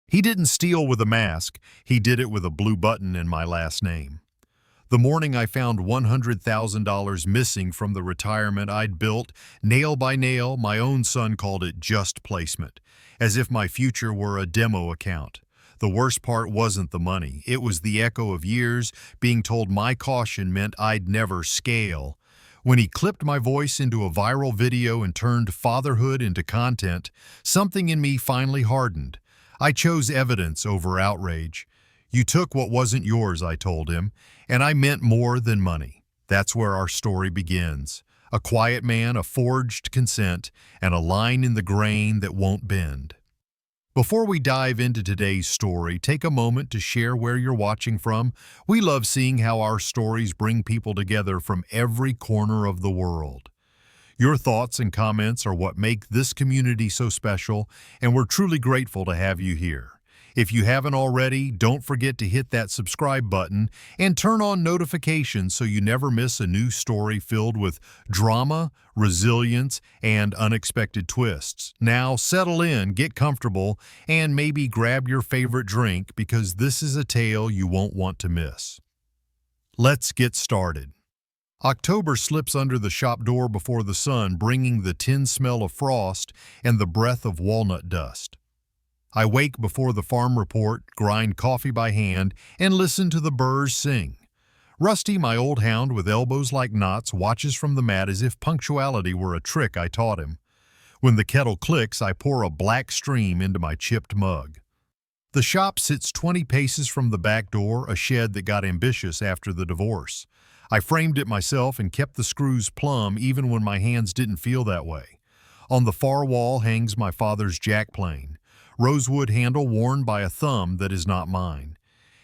He didn't steal with a mask, he did it with a blue button and my last name. The morning I found $100,000 missing from the retirement I'd built, nail by nail, my own son called it just placement, as if my future were a demo account. The worst part wasn't the money, it was the echo of years being told my caution meant I'd never scale. When he clipped my voice into a viral video and turned fatherhood into content, something in me finally hardened. I chose evidence over outrage. You took what wasn't yours, I told him, and I meant more than money. That's where our story begins. A quiet man, a forged consent, and a line in the grain that won't bend. Before we dive into today's story, take a moment to share where you're watching from. We love seeing how our stories bring people together from every corner of the world. Your thoughts and comments are what make this community so special, and we're truly grateful to have you here. If you haven't already, don't forget to hit that subscribe button and turn on notifications so you never miss a new story filled with drama, resilience, and unexpected twists. Now, settle in, get comfortable, and maybe grab your favorite drink because this is a tale you won't want to miss. Let's get started. October slips under the shop door before the sun, bringing the tin smell of frost and the breath of walnut dust. I wake before the farm report, grind coffee by hand, and listen to the birds sing. Rusty, my old hound with elbows like knots, watches from the mat as if punctuality were a trick I taught him. When the kettle clicks, I pour a black stream into my chipped mug. The shop sits 20 paces from the back door, a shed that got ambitious after the divorce. I framed it myself and kept the screws plumb even when my hands didn't feel that way. On the far wall hangs my father's jack plane, rosewood handle worn by a thumb that is not mine.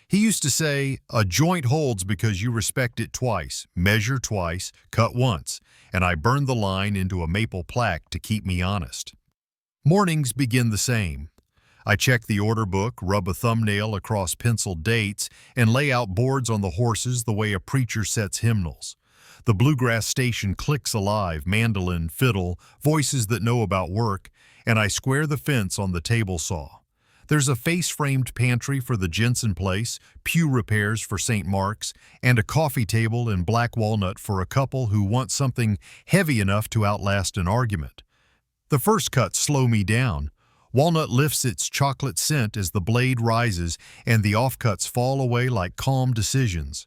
He used to say, "A joint holds because you respect it twice, measure twice, cut once," and I burned the line into a maple plaque to keep me honest. Mornings begin the same. I check the order book, rub a thumbnail across penciled dates, and lay out boards on the horses the way a preacher sets hymnals. The bluegrass station clicks alive, mandolin, fiddle, voices that know about work, and I square the fence on the table saw. There's a face-framed pantry for the Jensen place, pew repairs for St. Mark's, and a coffee table in black walnut for a couple who want something heavy enough to outlast an argument. The first cuts slow me down. Walnut lifts its chocolate scent as the blade rises, and the offcuts fall away like calm decisions.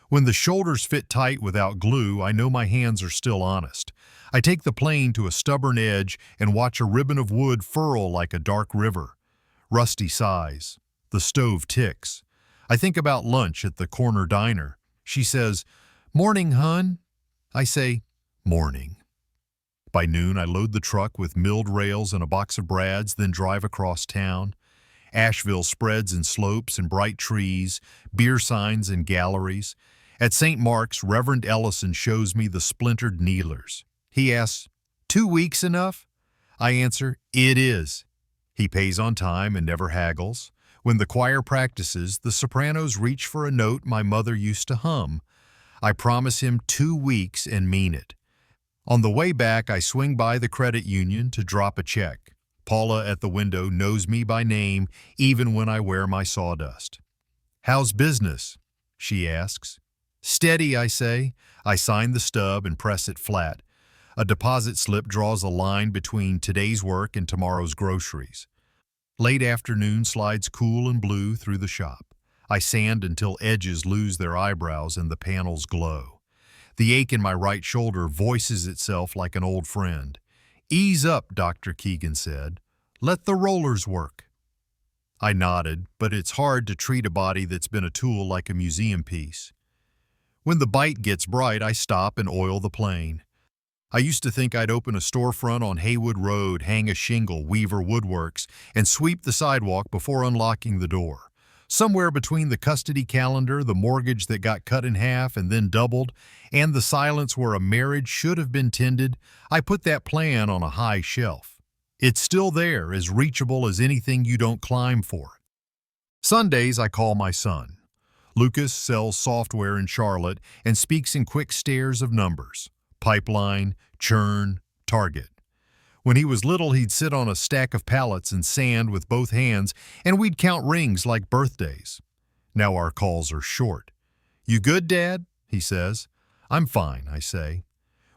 When the shoulders fit tight without glue, I know my hands are still honest. I take the plane to a stubborn edge and watch a ribbon of wood furl like a dark river. Rusty sighs. The stove ticks. I think about lunch at the corner diner. She says, "Morning, hun." I say, "Morning." By noon, I load the truck with milled rails and a box of brads, then drive across town. Asheville spreads and slopes and bright trees, beer signs and galleries. At St. Mark's, Reverend Ellison shows me the splintered kneelers. He asks, 2 weeks enough? I answer, it is. He pays on time and never haggles. When the choir practices, the sopranos reach for a note my mother used to hum. I promise him 2 weeks and mean it. On the way back, I swing by the credit union to drop a check. Paula at the window knows me by name even when I wear my sawdust. "How's business?" she asks. "Steady," I say. I sign the stub and press it flat. A deposit slip draws a line between today's work and tomorrow's groceries. Late afternoon slides cool and blue through the shop. I sand until edges lose their eyebrows and the panels glow. The ache in my right shoulder voices itself like an old friend. "Ease up," Dr. Keegan said. "Let the rollers work." I nodded, but it's hard to treat a body that's been a tool like a museum piece. When the bite gets bright, I stop and oil the plane. I used to think I'd open a storefront on Haywood Road, hang a shingle, Weaver Woodworks, and sweep the sidewalk before unlocking the door. Somewhere between the custody calendar, the mortgage that got cut in half and then doubled, and the silence where a marriage should have been tended, I put that plan on a high shelf. It's still there, as reachable as anything you don't climb for. Sundays, I call my son. Lucas sells software in Charlotte and speaks in quick stares of numbers. Pipeline, churn, target. When he was little, he'd sit on a stack of pallets and sand with both hands, and we'd count rings like birthdays. Now our calls are short. "You good, Dad?" he says. "I'm fine," I say.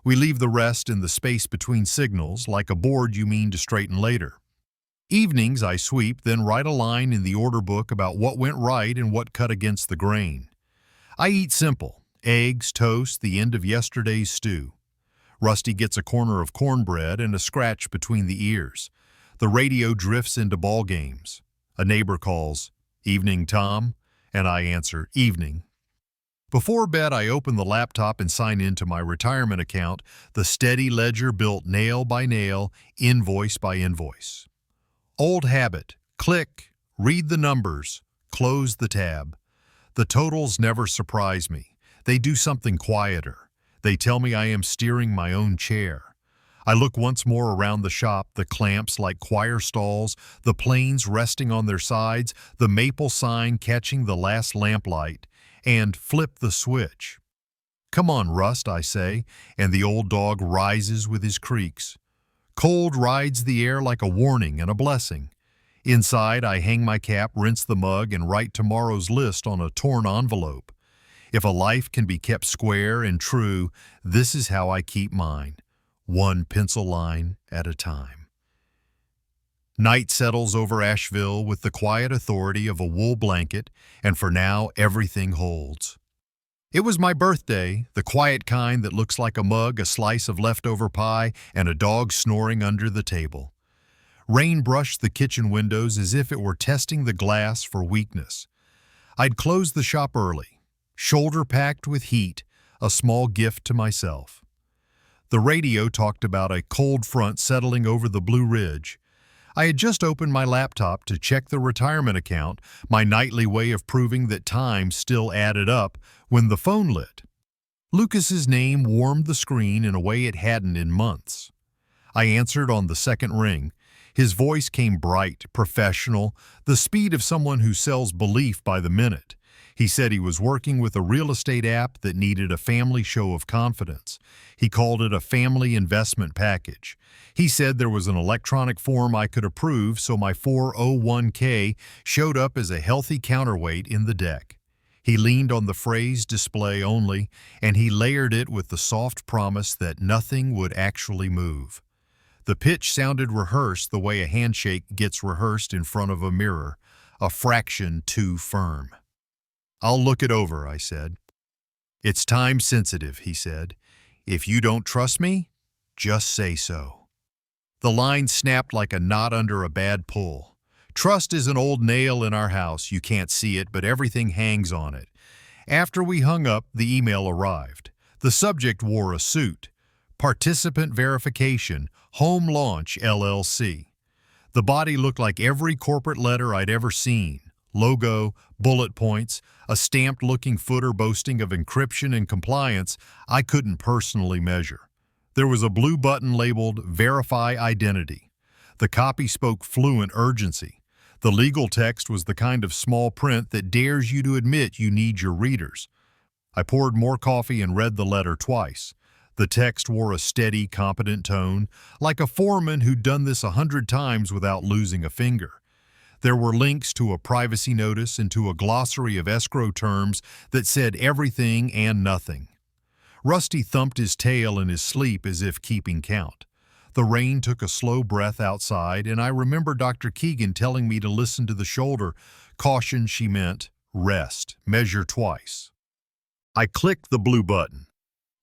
We leave the rest in the space between signals, like a board you mean to straighten later. Evenings I sweep, then write a line in the order book about what went right and what cut against the grain. I eat simple: eggs, toast, the end of yesterday's stew. Rusty gets a corner of cornbread and a scratch between the ears. The radio drifts into ball games. A neighbor calls, "Evening, Tom," and I answer, "Evening." Before bed, I open the laptop and sign into my retirement account, the steady ledger built nail by nail, invoice by invoice. Old habit: click, read the numbers, close the tab. The totals never surprise me. They do something quieter. They tell me I am steering my own chair. I look once more around the shop, the clamps like choir stalls, the planes resting on their sides, the maple sign catching the last lamplight, and flip the switch. "Come on, Rust," I say, and the old dog rises with his creaks. Cold rides the air like a warning and a blessing. Inside, I hang my cap, rinse the mug, and write tomorrow's list on a torn envelope. If a life can be kept square and true, this is how I keep mine, one pencil line at a time. Night settles over Asheville with the quiet authority of a wool blanket, and for now, everything holds. It was my birthday, the quiet kind that looks like a mug, a slice of leftover pie, and a dog snoring under the table. Rain brushed the kitchen windows as if it were testing the glass for weakness. I'd closed the shop early, shoulder-packed with heat, a small gift to myself. The radio talked about a cold front settling over the Blue Ridge. I had just opened my laptop to check the retirement account, my nightly way of proving that time still added up, when the phone lit. Lucas's name warmed the screen in a way it hadn't in months. I answered on the second ring. His voice came bright, professional, the speed of someone who sells belief by the minute. He said he was working with a real estate app that needed a family show of confidence. He called it a family investment package. He said there was an electronic form I could approve, so my 401k showed up as a healthy counterweight in the deck. He leaned on the phrase "display only," and he layered it with the soft promise that nothing would actually move. The pitch sounded rehearsed the way a handshake gets rehearsed in front of a mirror, a fraction too firm. "I'll look it over," I said. "It's time sensitive," he said. "If you don't trust me, just say so." The line snapped like a knot under a bad pull. Trust is an old nail in our house. You can't see it, but everything hangs on it. After we hung up, the email arrived. The subject wore a suit: Participant Verification, Home Launch, LLC. The body looked like every corporate letter I'd ever seen. Logo, bullet points, a stamped-looking footer boasting of encryption and compliance I couldn't personally measure. There was a blue button labeled Verify Identity. The copy spoke fluent urgency. The legal text was the kind of small print that dares you to admit you need your readers. I poured more coffee and read the letter twice. The text wore a steady, competent tone, like a foreman who'd done this 100 times without losing a finger. There were links to a privacy notice and to a glossary of escrow terms that said everything and nothing. Rusty thumped his tail in his sleep as if keeping count. The rain took a slow breath outside, and I remember Dr. Keegan telling me to listen to the shoulder. Caution, she meant rest, measure twice. I clicked the blue button.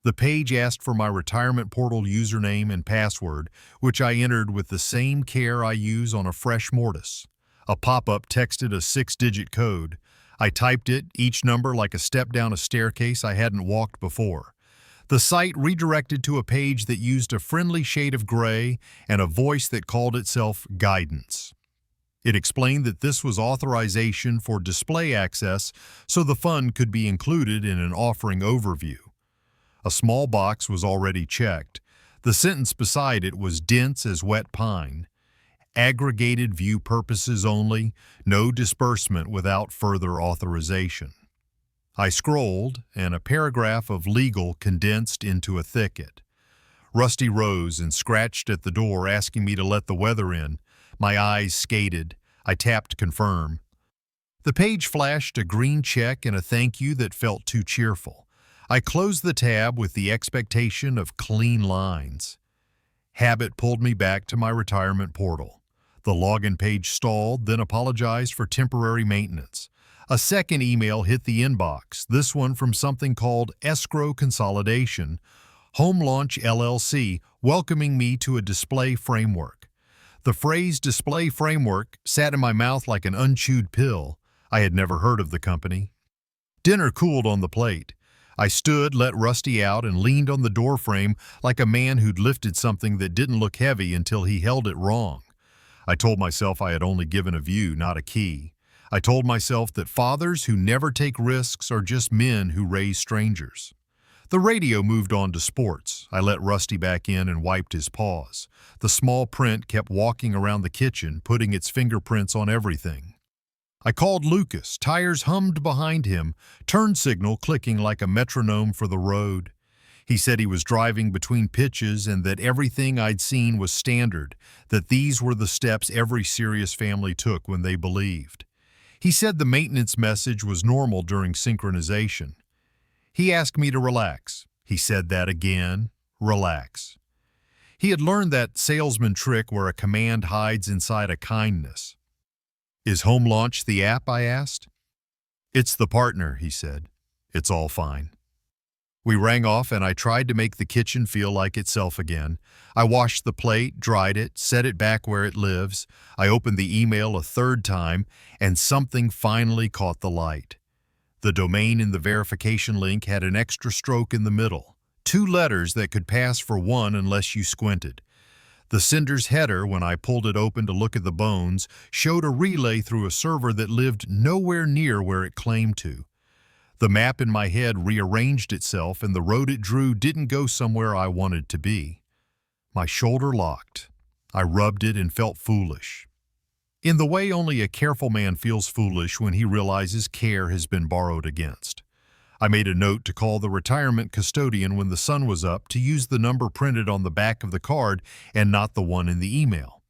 The page asked for my retirement portal username and password, which I entered with the same care I use on a fresh mortise. A pop-up texted a 6-digit code. I typed it, each number like a step down a staircase I hadn't walked before. The site redirected to a page that used a friendly shade of gray and a voice that called itself Guidance. It explained that this was authorization for display access, so the fund could be included in an offering overview. A small box was already checked. The sentence beside it was dense as wet pine. Aggregated view purposes only, no disbursement without further authorization. I scrolled, and a paragraph of legal condensed into a thicket. Rusty rose and scratched at the door, asking me to let the weather in. My eyes skated. I tapped confirm. The page flashed a green check and a thank you that felt too cheerful. I closed the tab with the expectation of clean lines. Habit pulled me back to my retirement portal. The login page stalled, then apologized for temporary maintenance. A second email hit the inbox, this one from something called Escrow Consolidation, Home Launch LLC, welcoming me to a display framework. The phrase display framework sat in my mouth like an unchewed pill. I had never heard of the company. Dinner cooled on the plate. I stood, let Rusty out, and leaned on the doorframe like a man who'd lifted something that didn't look heavy until he held it wrong. I told myself I had only given a view, not a key. I told myself that fathers who never take risks are just men who raise strangers. The radio moved on to sports. I let Rusty back in and wiped his paws. The small print kept walking around the kitchen, putting its fingerprints on everything. I called Lucas. Tires hummed behind him, turn signal clicking like a metronome for the road. He said he was driving between pitches and that everything I'd seen was standard, that these were the steps every serious family took when they believed. He said the maintenance message was normal during synchronization. He asked me to relax. He said that again, relax. He had learned that salesman trick where a command hides inside a kindness. Is Home Launch the app? I asked. It's the partner, he said. It's all fine. We rang off and I tried to make the kitchen feel like itself again. I washed the plate, dried it, set it back where it lives. I opened the email a third time and something finally caught the light. The domain in the verification link had an extra stroke in the middle, 2 letters that could pass for one unless you squinted. The sender's header, when I pulled it open to look at the bones, showed a relay through a server that lived nowhere near where it claimed to. The map in my head rearranged itself and the road it drew didn't go somewhere I wanted to be. My shoulder locked. I rubbed it and felt foolish. In the way only a careful man feels foolish when he realizes care has been borrowed against. I made a note to call the retirement custodian when the sun was up to use the number printed on the back of the card and not the one in the email.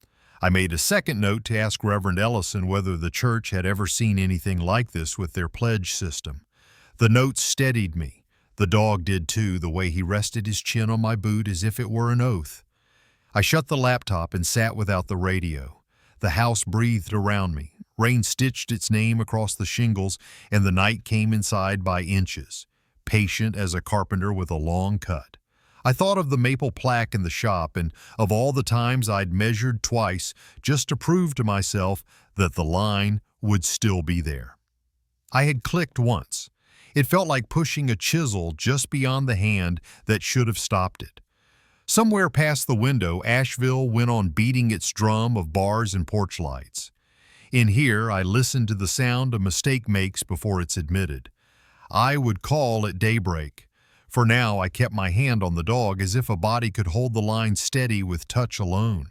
I made a second note to ask Reverend Ellison whether the church had ever seen anything like this with their pledge system. The note steadied me. The dog did too, the way he rested his chin on my boot as if it were an oath. I shut the laptop and sat without the radio. The house breathed around me. Rain stitched its name across the shingles, and the night came inside by inches, patient as a carpenter with a long cut. I thought of the maple plaque in the shop and of all the times I'd measured twice just to prove to myself that the line would still be there. I had clicked once. It felt like pushing a chisel just beyond the hand that should have stopped it. Somewhere past the window, Asheville went on beating its drum of bars and porch lights. In here, I listened to the sound a mistake makes before it's admitted. I would call at daybreak. For now, I kept my hand on the dog as if a body could hold the line steady with touch alone.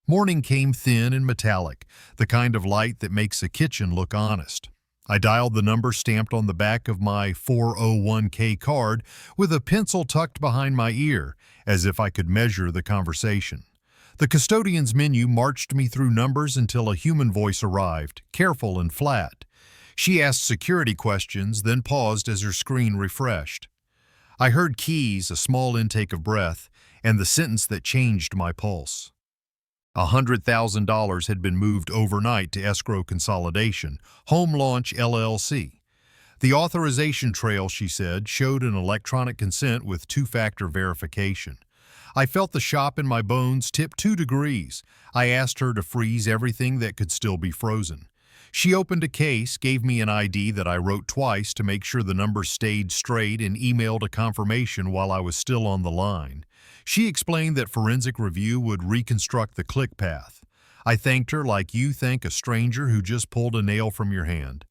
Morning came thin and metallic, the kind of light that makes a kitchen look honest. I dialed the number stamped on the back of my 401k card with a pencil tucked behind my ear, as if I could measure the conversation. The custodian's menu marched me through numbers until a human voice arrived, careful and flat. She asked security questions, then paused as her screen refreshed. I heard keys, a small intake of breath, and the sentence that changed my pulse. $100,000 had been moved overnight to Escrow Consolidation, Home Launch LLC. The authorization trail, she said, showed an electronic consent with 2-factor verification. I felt the shop in my bones tip 2 degrees. I asked her to freeze everything that could still be frozen. She opened a case, gave me an ID that I wrote twice to make sure the numbers stayed straight, and emailed a confirmation while I was still on the line. She explained that forensic review would reconstruct the click path. I thanked her like you thank a stranger who just pulled a nail from your hand.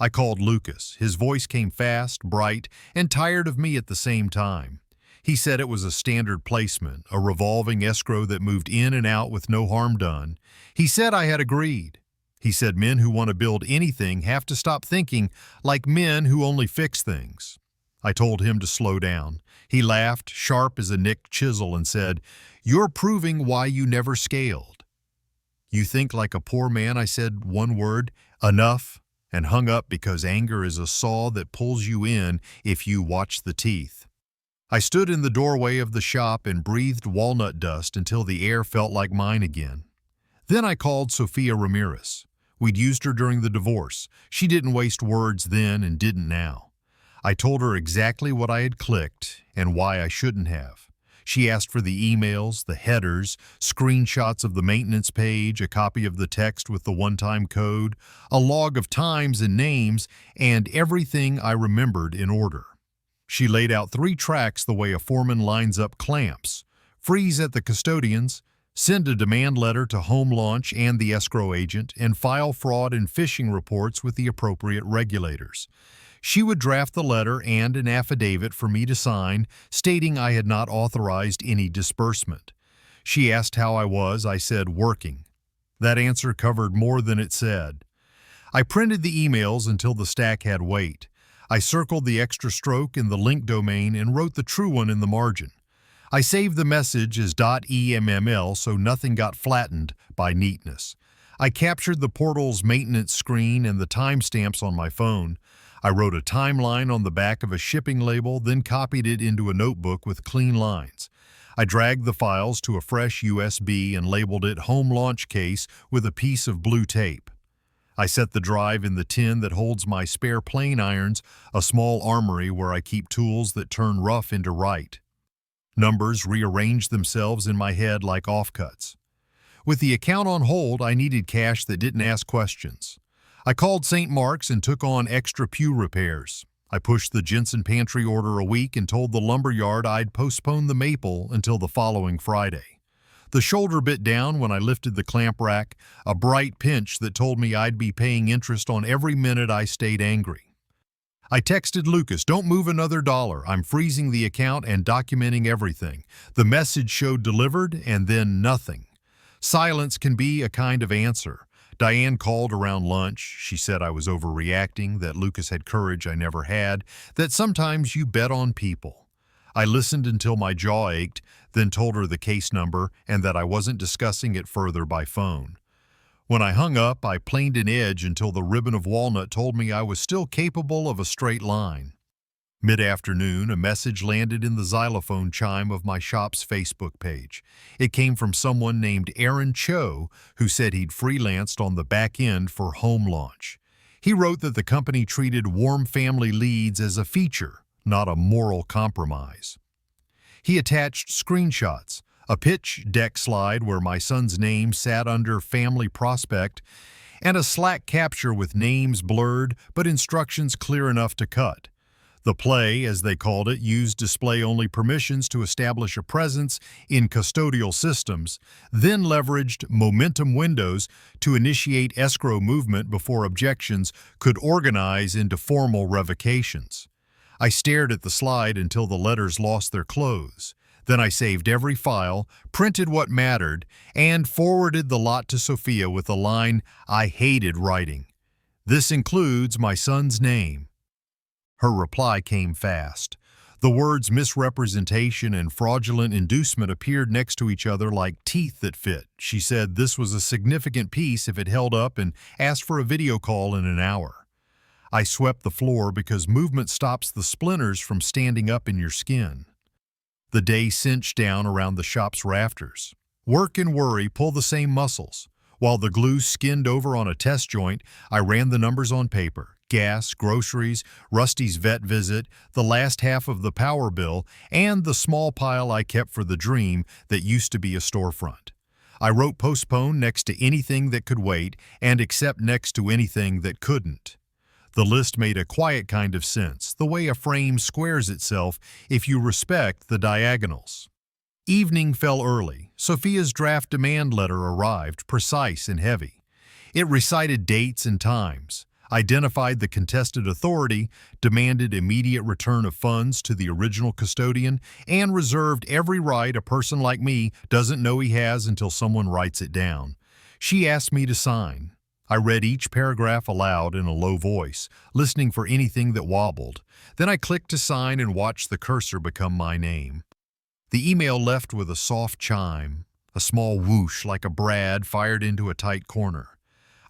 I called Lucas. His voice came fast, bright, and tired of me at the same time. He said it was a standard placement, a revolving escrow that moved in and out with no harm done. He said I had agreed. He said men who want to build anything have to stop thinking like men who only fix things. I told him to slow down. He laughed, sharp as a nicked chisel, and said, "You're proving why you never scaled." "You think like a poor man," I said one word, "enough," and hung up because anger is a saw that pulls you in if you watch the teeth. I stood in the doorway of the shop and breathed walnut dust until the air felt like mine again. Then I called Sofia Ramirez. We'd used her during the divorce. She didn't waste words then and didn't now. I told her exactly what I had clicked and why I shouldn't have. She asked for the emails, the headers, screenshots of the maintenance page, a copy of the text with the one-time code, a log of times and names, and everything I remembered in order. She laid out 3 tracks the way a foreman lines up clamps: freeze at the custodians, send a demand letter to home launch and the escrow agent, and file fraud and phishing reports with the appropriate regulators. She would draft the letter and an affidavit for me to sign, stating I had not authorized any disbursement. She asked how I was. I said, "Working." That answer covered more than it said. I printed the emails until the stack had weight. I circled the extra stroke in the link domain and wrote the true one in the margin. I saved the message as .emml so nothing got flattened by neatness. I captured the portal's maintenance screen and the timestamps on my phone. I wrote a timeline on the back of a shipping label, then copied it into a notebook with clean lines. I dragged the files to a fresh USB and labeled it Home Launch Case with a piece of blue tape. I set the drive in the tin that holds my spare plane irons, a small armory where I keep tools that turn rough into right. Numbers rearranged themselves in my head like offcuts. With the account on hold, I needed cash that didn't ask questions. I called St. Mark's and took on extra pew repairs. I pushed the Jensen pantry order a week and told the lumberyard I'd postpone the maple until the following Friday. The shoulder bit down when I lifted the clamp rack, a bright pinch that told me I'd be paying interest on every minute I stayed angry. I texted Lucas, "Don't move another dollar. I'm freezing the account and documenting everything." The message showed delivered and then nothing. Silence can be a kind of answer. Diane called around lunch. She said I was overreacting, that Lucas had courage I never had, that sometimes you bet on people. I listened until my jaw ached, then told her the case number and that I wasn't discussing it further by phone. When I hung up, I planed an edge until the ribbon of walnut told me I was still capable of a straight line. Mid-afternoon, a message landed in the xylophone chime of my shop's Facebook page. It came from someone named Aaron Cho, who said he'd freelanced on the back end for Home Launch. He wrote that the company treated warm family leads as a feature, not a moral compromise. He attached screenshots, a pitch deck slide where my son's name sat under Family Prospect, and a Slack capture with names blurred but instructions clear enough to cut. The play, as they called it, used display-only permissions to establish a presence in custodial systems, then leveraged momentum windows to initiate escrow movement before objections could organize into formal revocations. I stared at the slide until the letters lost their clothes. Then I saved every file, printed what mattered, and forwarded the lot to Sofia with a line I hated writing. "This includes my son's name." Her reply came fast. The words misrepresentation and fraudulent inducement appeared next to each other like teeth that fit. She said this was a significant piece if it held up and asked for a video call in an hour. I swept the floor because movement stops the splinters from standing up in your skin. The day cinched down around the shop's rafters. Work and worry pull the same muscles. While the glue skinned over on a test joint, I ran the numbers on paper. Gas, groceries, Rusty's vet visit, the last half of the power bill, and the small pile I kept for the dream that used to be a storefront. I wrote postpone next to anything that could wait and accept next to anything that couldn't. The list made a quiet kind of sense, the way a frame squares itself if you respect the diagonals. Evening fell early. Sofia's draft demand letter arrived, precise and heavy. It recited dates and times, identified the contested authority, demanded immediate return of funds to the original custodian, and reserved every right a person like me doesn't know he has until someone writes it down. She asked me to sign. I read each paragraph aloud in a low voice, listening for anything that wobbled. Then I clicked to sign and watched the cursor become my name. The email left with a soft chime, a small whoosh like a brad fired into a tight corner.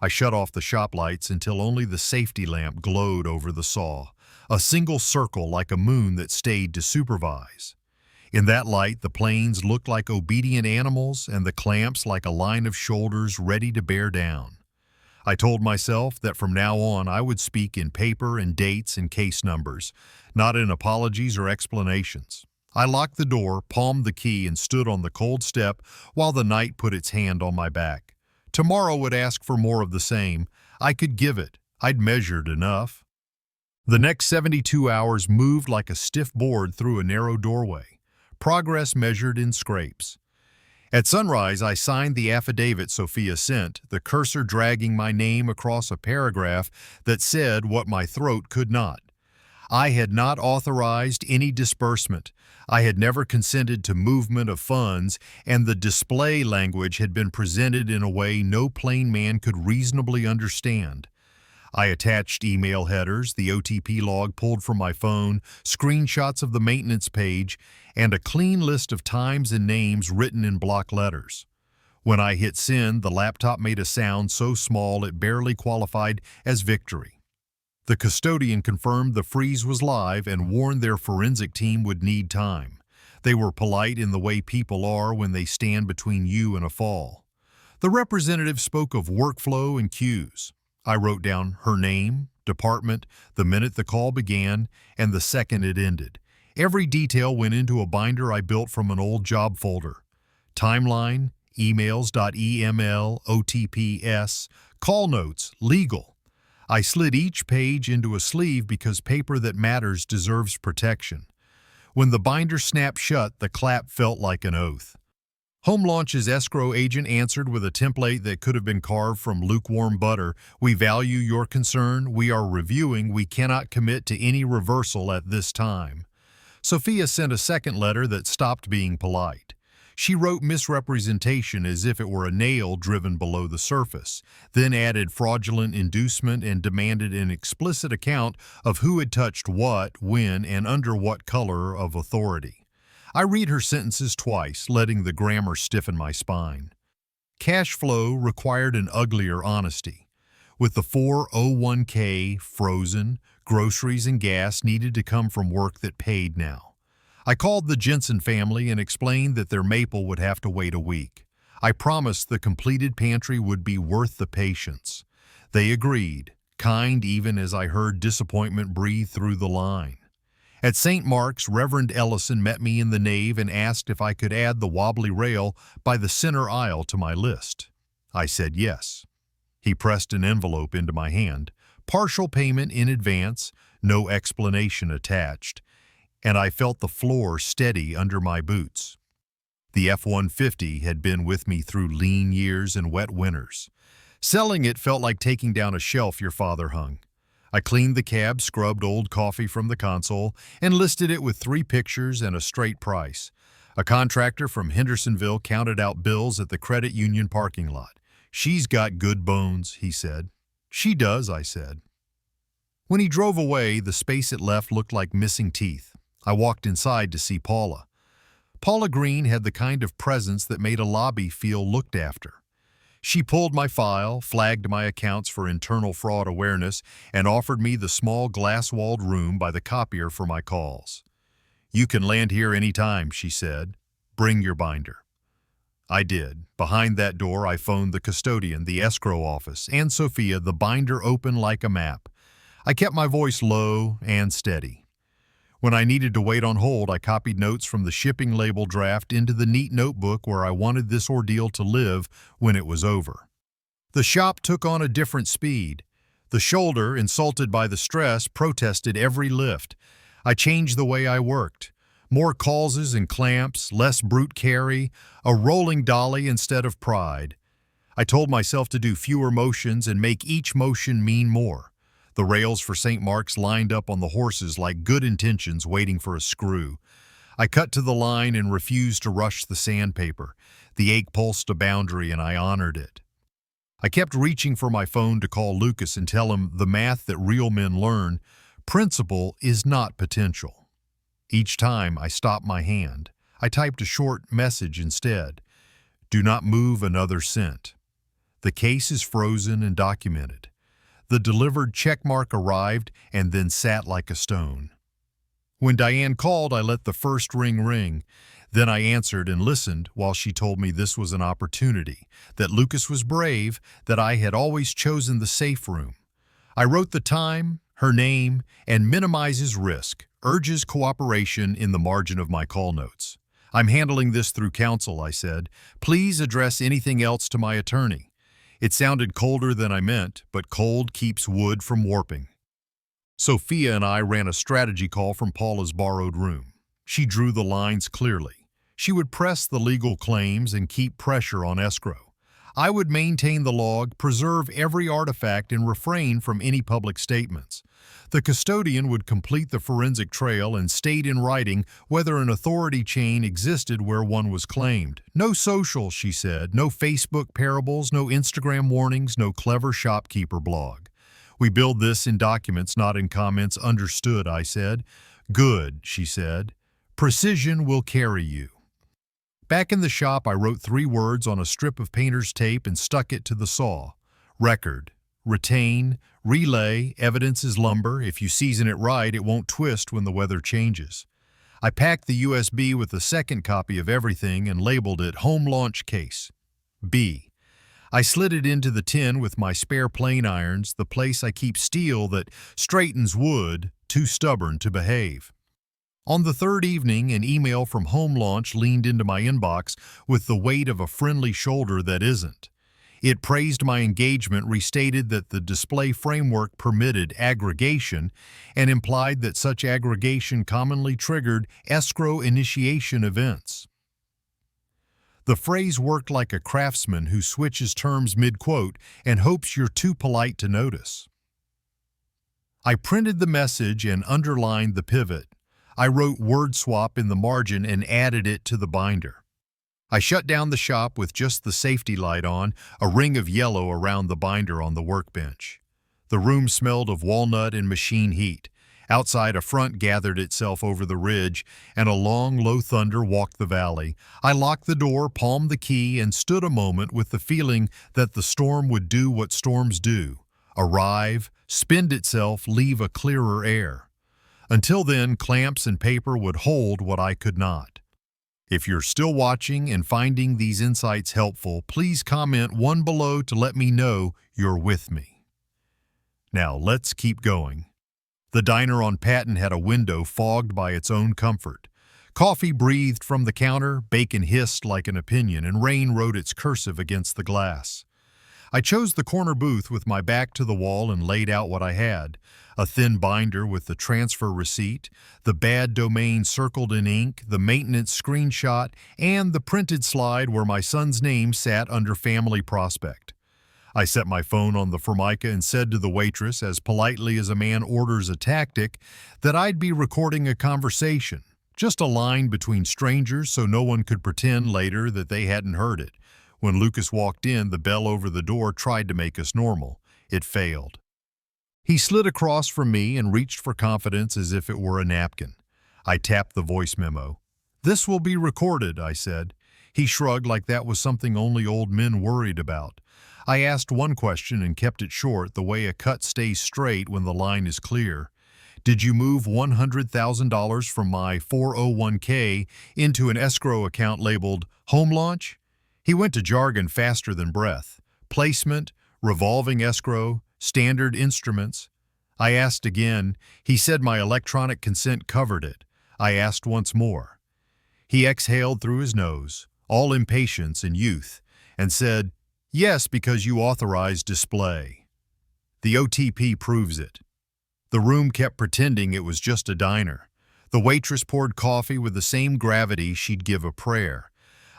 I shut off the shop lights until only the safety lamp glowed over the saw, a single circle like a moon that stayed to supervise. In that light, the planes looked like obedient animals and the clamps like a line of shoulders ready to bear down. I told myself that from now on I would speak in paper and dates and case numbers, not in apologies or explanations. I locked the door, palmed the key, and stood on the cold step while the night put its hand on my back. Tomorrow would ask for more of the same. I could give it. I'd measured enough. The next 72 hours moved like a stiff board through a narrow doorway. Progress measured in scrapes. At sunrise, I signed the affidavit Sophia sent, the cursor dragging my name across a paragraph that said what my throat could not. I had not authorized any disbursement. I had never consented to movement of funds, and the display language had been presented in a way no plain man could reasonably understand. I attached email headers, the OTP log pulled from my phone, screenshots of the maintenance page, and a clean list of times and names written in block letters. When I hit send, the laptop made a sound so small it barely qualified as victory. The custodian confirmed the freeze was live and warned their forensic team would need time. They were polite in the way people are when they stand between you and a fall. The representative spoke of workflow and queues. I wrote down her name, department, the minute the call began, and the second it ended. Every detail went into a binder I built from an old job folder. Timeline, emails.eml, OTPS, call notes, legal. I slid each page into a sleeve because paper that matters deserves protection. When the binder snapped shut, the clap felt like an oath. Home Launch's escrow agent answered with a template that could have been carved from lukewarm butter. We value your concern. We are reviewing. We cannot commit to any reversal at this time. Sophia sent a second letter that stopped being polite. She wrote misrepresentation as if it were a nail driven below the surface, then added fraudulent inducement and demanded an explicit account of who had touched what, when, and under what color of authority. I read her sentences twice, letting the grammar stiffen my spine. Cash flow required an uglier honesty. With the 401k frozen, groceries and gas needed to come from work that paid now. I called the Jensen family and explained that their maple would have to wait a week. I promised the completed pantry would be worth the patience. They agreed, kind even as I heard disappointment breathe through the line. At St. Mark's, Reverend Ellison met me in the nave and asked if I could add the wobbly rail by the center aisle to my list. I said yes. He pressed an envelope into my hand, partial payment in advance, no explanation attached, and I felt the floor steady under my boots. The F-150 had been with me through lean years and wet winters. Selling it felt like taking down a shelf your father hung. I cleaned the cab, scrubbed old coffee from the console, and listed it with 3 pictures and a straight price. A contractor from Hendersonville counted out bills at the credit union parking lot. "She's got good bones," he said. "She does," I said. When he drove away, the space it left looked like missing teeth. I walked inside to see Paula. Paula Green had the kind of presence that made a lobby feel looked after. She pulled my file, flagged my accounts for internal fraud awareness, and offered me the small glass-walled room by the copier for my calls. "You can land here any time," she said. "Bring your binder." I did. Behind that door, I phoned the custodian, the escrow office, and Sophia, the binder open like a map. I kept my voice low and steady. When I needed to wait on hold, I copied notes from the shipping label draft into the neat notebook where I wanted this ordeal to live when it was over. The shop took on a different speed. The shoulder, insulted by the stress, protested every lift. I changed the way I worked. More causes and clamps, less brute carry, a rolling dolly instead of pride. I told myself to do fewer motions and make each motion mean more. The rails for St. Mark's lined up on the horses like good intentions waiting for a screw. I cut to the line and refused to rush the sandpaper. The ache pulsed a boundary and I honored it. I kept reaching for my phone to call Lucas and tell him the math that real men learn, principle is not potential. Each time I stopped my hand, I typed a short message instead. Do not move another cent. The case is frozen and documented. The delivered checkmark arrived and then sat like a stone. When Diane called, I let the first ring. Then I answered and listened while she told me this was an opportunity, that Lucas was brave, that I had always chosen the safe room. I wrote the time, her name, and minimizes risk, urges cooperation in the margin of my call notes. I'm handling this through counsel, I said. Please address anything else to my attorney. It sounded colder than I meant, but cold keeps wood from warping. Sophia and I ran a strategy call from Paula's borrowed room. She drew the lines clearly. She would press the legal claims and keep pressure on escrow. I would maintain the log, preserve every artifact, and refrain from any public statements. The custodian would complete the forensic trail and state in writing whether an authority chain existed where one was claimed. No social, she said, no Facebook parables, no Instagram warnings, no clever shopkeeper blog. We build this in documents, not in comments. Understood, I said. Good, she said. Precision will carry you. Back in the shop, I wrote 3 words on a strip of painter's tape and stuck it to the saw. Record, retain, relay, evidence is lumber. If you season it right, it won't twist when the weather changes. I packed the USB with a second copy of everything and labeled it Home Launch Case. B. I slid it into the tin with my spare plane irons, the place I keep steel that straightens wood, too stubborn to behave. On the third evening, an email from Home Launch leaned into my inbox with the weight of a friendly shoulder that isn't. It praised my engagement, restated that the display framework permitted aggregation, and implied that such aggregation commonly triggered escrow initiation events. The phrase worked like a craftsman who switches terms mid-quote and hopes you're too polite to notice. I printed the message and underlined the pivot. I wrote word swap in the margin and added it to the binder. I shut down the shop with just the safety light on, a ring of yellow around the binder on the workbench. The room smelled of walnut and machine heat. Outside, a front gathered itself over the ridge, and a long, low thunder walked the valley. I locked the door, palmed the key, and stood a moment with the feeling that the storm would do what storms do: arrive, spend itself, leave a clearer air. Until then, clamps and paper would hold what I could not. If you're still watching and finding these insights helpful, please comment 1 below to let me know you're with me. Now, let's keep going. The diner on Patton had a window fogged by its own comfort. Coffee breathed from the counter, bacon hissed like an opinion, and rain wrote its cursive against the glass. I chose the corner booth with my back to the wall and laid out what I had: a thin binder with the transfer receipt, the bad domain circled in ink, the maintenance screenshot, and the printed slide where my son's name sat under family prospect. I set my phone on the Formica and said to the waitress, as politely as a man orders a tactic, that I'd be recording a conversation, just a line between strangers so no one could pretend later that they hadn't heard it. When Lucas walked in, the bell over the door tried to make us normal. It failed. He slid across from me and reached for confidence as if it were a napkin. I tapped the voice memo. "This will be recorded," I said. He shrugged like that was something only old men worried about. I asked one question and kept it short, the way a cut stays straight when the line is clear. "Did you move $100,000 from my 401k into an escrow account labeled Home Launch?" He went to jargon faster than breath. Placement, revolving escrow, standard instruments. I asked again. He said my electronic consent covered it. I asked once more. He exhaled through his nose, all impatience and youth, and said, "Yes, because you authorized display. The OTP proves it." The room kept pretending it was just a diner. The waitress poured coffee with the same gravity she'd give a prayer.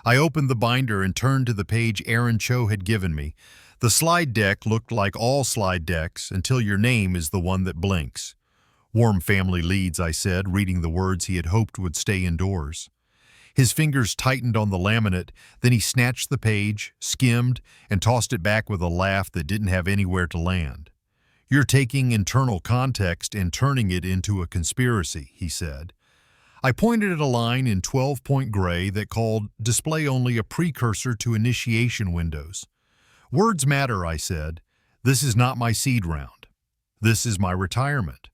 I opened the binder and turned to the page Aaron Cho had given me. The slide deck looked like all slide decks until your name is the one that blinks. "Warm family leads," I said, reading the words he had hoped would stay indoors. His fingers tightened on the laminate, then he snatched the page, skimmed, and tossed it back with a laugh that didn't have anywhere to land. "You're taking internal context and turning it into a conspiracy," he said. I pointed at a line in 12-point gray that called display only a precursor to initiation windows. "Words matter," I said. "This is not my seed round. This is my retirement."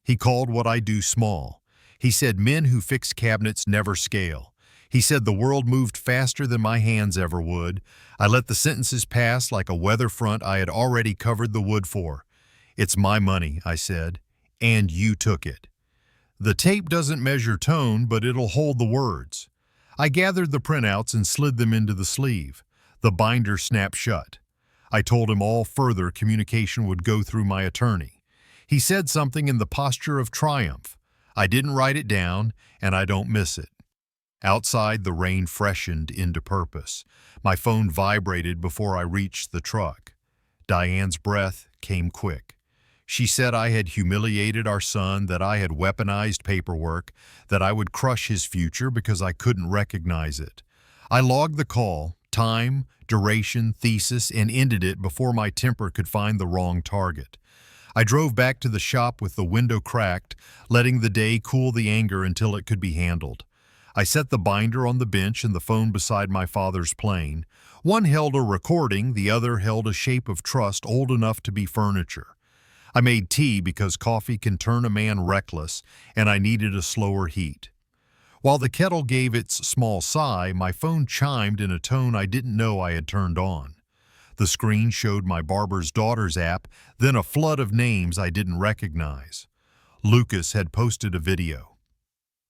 He called what I do small. He said men who fix cabinets never scale. He said the world moved faster than my hands ever would. I let the sentences pass like a weather front I had already covered the wood for. "It's my money," I said, "and you took it. The tape doesn't measure tone, but it'll hold the words." I gathered the printouts and slid them into the sleeve. The binder snapped shut. I told him all further communication would go through my attorney. He said something in the posture of triumph. I didn't write it down, and I don't miss it. Outside, the rain freshened into purpose. My phone vibrated before I reached the truck. Diane's breath came quick. She said I had humiliated our son, that I had weaponized paperwork, that I would crush his future because I couldn't recognize it. I logged the call, time, duration, thesis, and ended it before my temper could find the wrong target. I drove back to the shop with the window cracked, letting the day cool the anger until it could be handled. I set the binder on the bench and the phone beside my father's plane. One held a recording, the other held a shape of trust old enough to be furniture. I made tea because coffee can turn a man reckless, and I needed a slower heat. While the kettle gave its small sigh, my phone chimed in a tone I didn't know I had turned on. The screen showed my barber's daughter's app, then a flood of names I didn't recognize. Lucas had posted a video.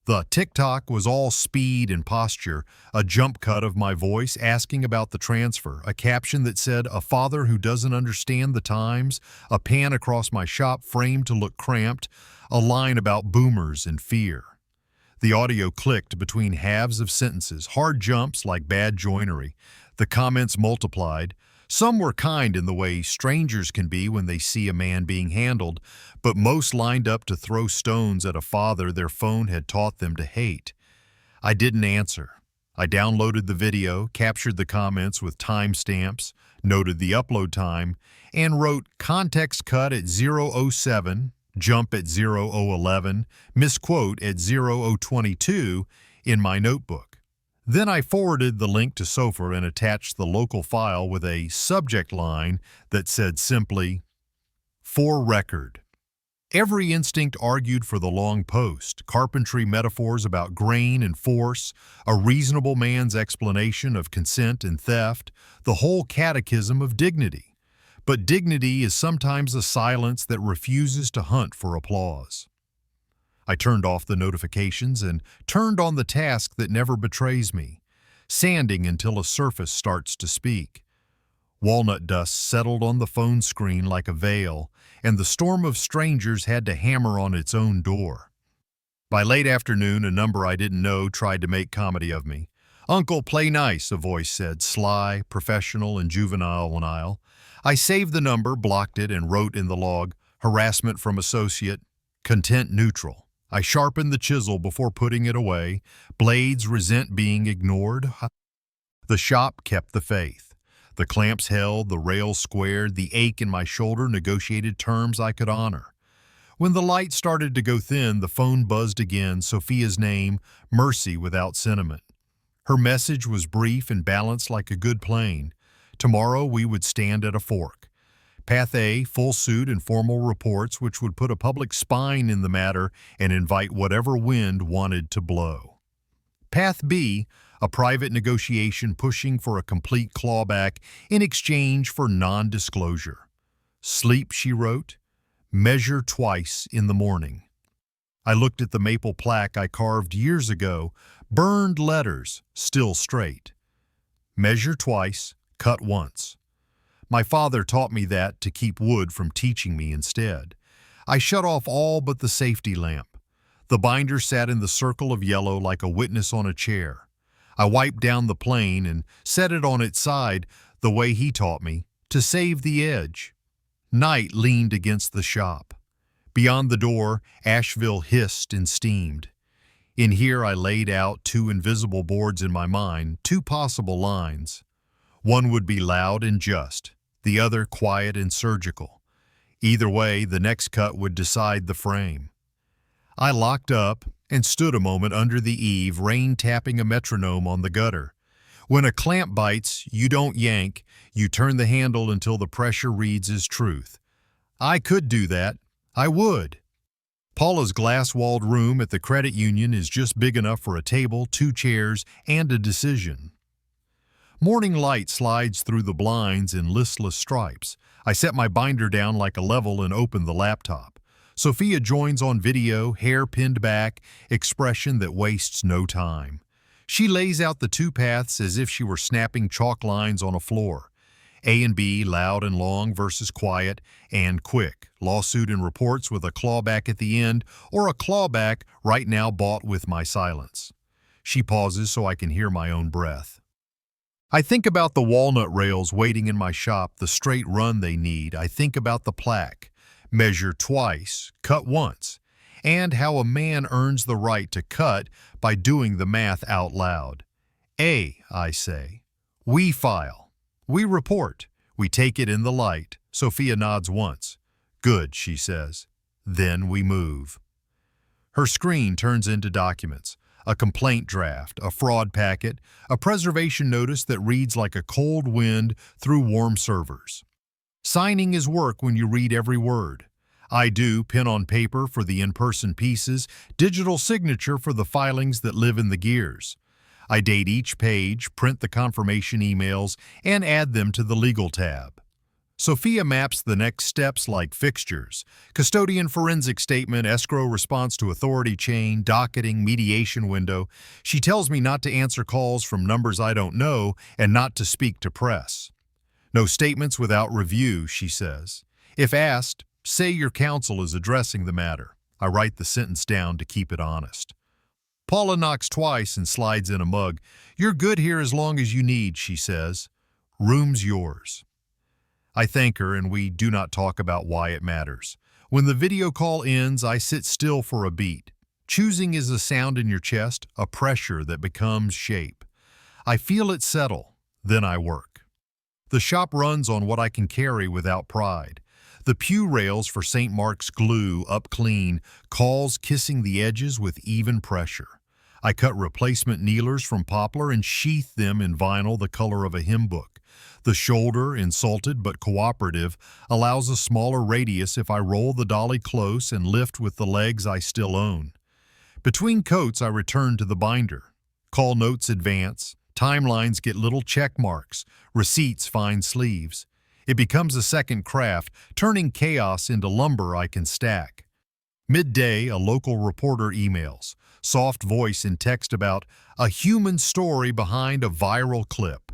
The TikTok was all speed and posture, a jump cut of my voice asking about the transfer, a caption that said, "A father who doesn't understand the times," a pan across my shop framed to look cramped, a line about boomers and fear. The audio clicked between halves of sentences, hard jumps like bad joinery. The comments multiplied. Some were kind in the way strangers can be when they see a man being handled, but most lined up to throw stones at a father their phone had taught them to hate. I didn't answer. I downloaded the video, captured the comments with timestamps, noted the upload time, and wrote context cut at 0:07, jump at 0:11, misquote at 0:22 in my notebook. Then I forwarded the link to Sofa and attached the local file with a subject line that said simply, "For record." Every instinct argued for the long post, carpentry metaphors about grain and force, a reasonable man's explanation of consent and theft, the whole catechism of dignity. But dignity is sometimes a silence that refuses to hunt for applause. I turned off the notifications and turned on the task that never betrays me, sanding until a surface starts to speak. Walnut dust settled on the phone screen like a veil, and the storm of strangers had to hammer on its own door. By late afternoon, a number I didn't know tried to make comedy of me. "Uncle, play nice," a voice said, sly, professional, and juvenile. I saved the number, blocked it, and wrote in the log, "Harassment from associate, content neutral." I sharpened the chisel before putting it away. Blades resent being ignored. The shop kept the faith. The clamps held, the rails squared, the ache in my shoulder negotiated terms I could honor. When the light started to go thin, the phone buzzed again, Sophia's name, mercy without sentiment. Her message was brief and balanced like a good plane. Tomorrow we would stand at a fork. Path A, full suit and formal reports, which would put a public spine in the matter and invite whatever wind wanted to blow. Path B, a private negotiation pushing for a complete clawback in exchange for non-disclosure. Sleep, she wrote, measure twice in the morning. I looked at the maple plaque I carved years ago, burned letters, still straight. Measure twice, cut once. My father taught me that to keep wood from teaching me instead. I shut off all but the safety lamp. The binder sat in the circle of yellow like a witness on a chair. I wiped down the plane and set it on its side the way he taught me, to save the edge. Night leaned against the shop. Beyond the door, Asheville hissed and steamed. In here I laid out two invisible boards in my mind, two possible lines. One would be loud and just, the other quiet and surgical. Either way, the next cut would decide the frame. I locked up and stood a moment under the eave, rain tapping a metronome on the gutter. When a clamp bites, you don't yank, you turn the handle until the pressure reads as truth. I could do that. I would. Paula's glass-walled room at the credit union is just big enough for a table, two chairs, and a decision. Morning light slides through the blinds in listless stripes. I set my binder down like a level and open the laptop. Sophia joins on video, hair pinned back, expression that wastes no time. She lays out the two paths as if she were snapping chalk lines on a floor. A and B, loud and long versus quiet and quick. Lawsuit and reports with a clawback at the end, or a clawback right now bought with my silence. She pauses so I can hear my own breath. I think about the walnut rails waiting in my shop, the straight run they need. I think about the plaque. Measure twice, cut once. And how a man earns the right to cut by doing the math out loud. A, I say. We file. We report. We take it in the light. Sophia nods once. Good, she says. Then we move. Her screen turns into documents. A complaint draft, a fraud packet, a preservation notice that reads like a cold wind through warm servers. Signing is work when you read every word. I do pen on paper for the in-person pieces, digital signature for the filings that live in the gears. I date each page, print the confirmation emails, and add them to the legal tab. Sophia maps the next steps like fixtures: custodian forensic statement, escrow response to authority chain, docketing, mediation window. She tells me not to answer calls from numbers I don't know and not to speak to press. No statements without review, she says. If asked, say your counsel is addressing the matter. I write the sentence down to keep it honest. Paula knocks twice and slides in a mug. You're good here as long as you need, she says. Room's yours. I thank her and we do not talk about why it matters. When the video call ends, I sit still for a beat. Choosing is a sound in your chest, a pressure that becomes shape. I feel it settle, then I work. The shop runs on what I can carry without pride. The pew rails for St. Mark's glue up clean, calls kissing the edges with even pressure. I cut replacement kneelers from poplar and sheath them in vinyl the color of a hymn book. The shoulder, insulted but cooperative, allows a smaller radius if I roll the dolly close and lift with the legs I still own. Between coats, I return to the binder. Call notes advance. Timelines get little check marks. Receipts find sleeves. It becomes a second craft, turning chaos into lumber I can stack. Midday, a local reporter emails. Soft voice in text about a human story behind a viral clip.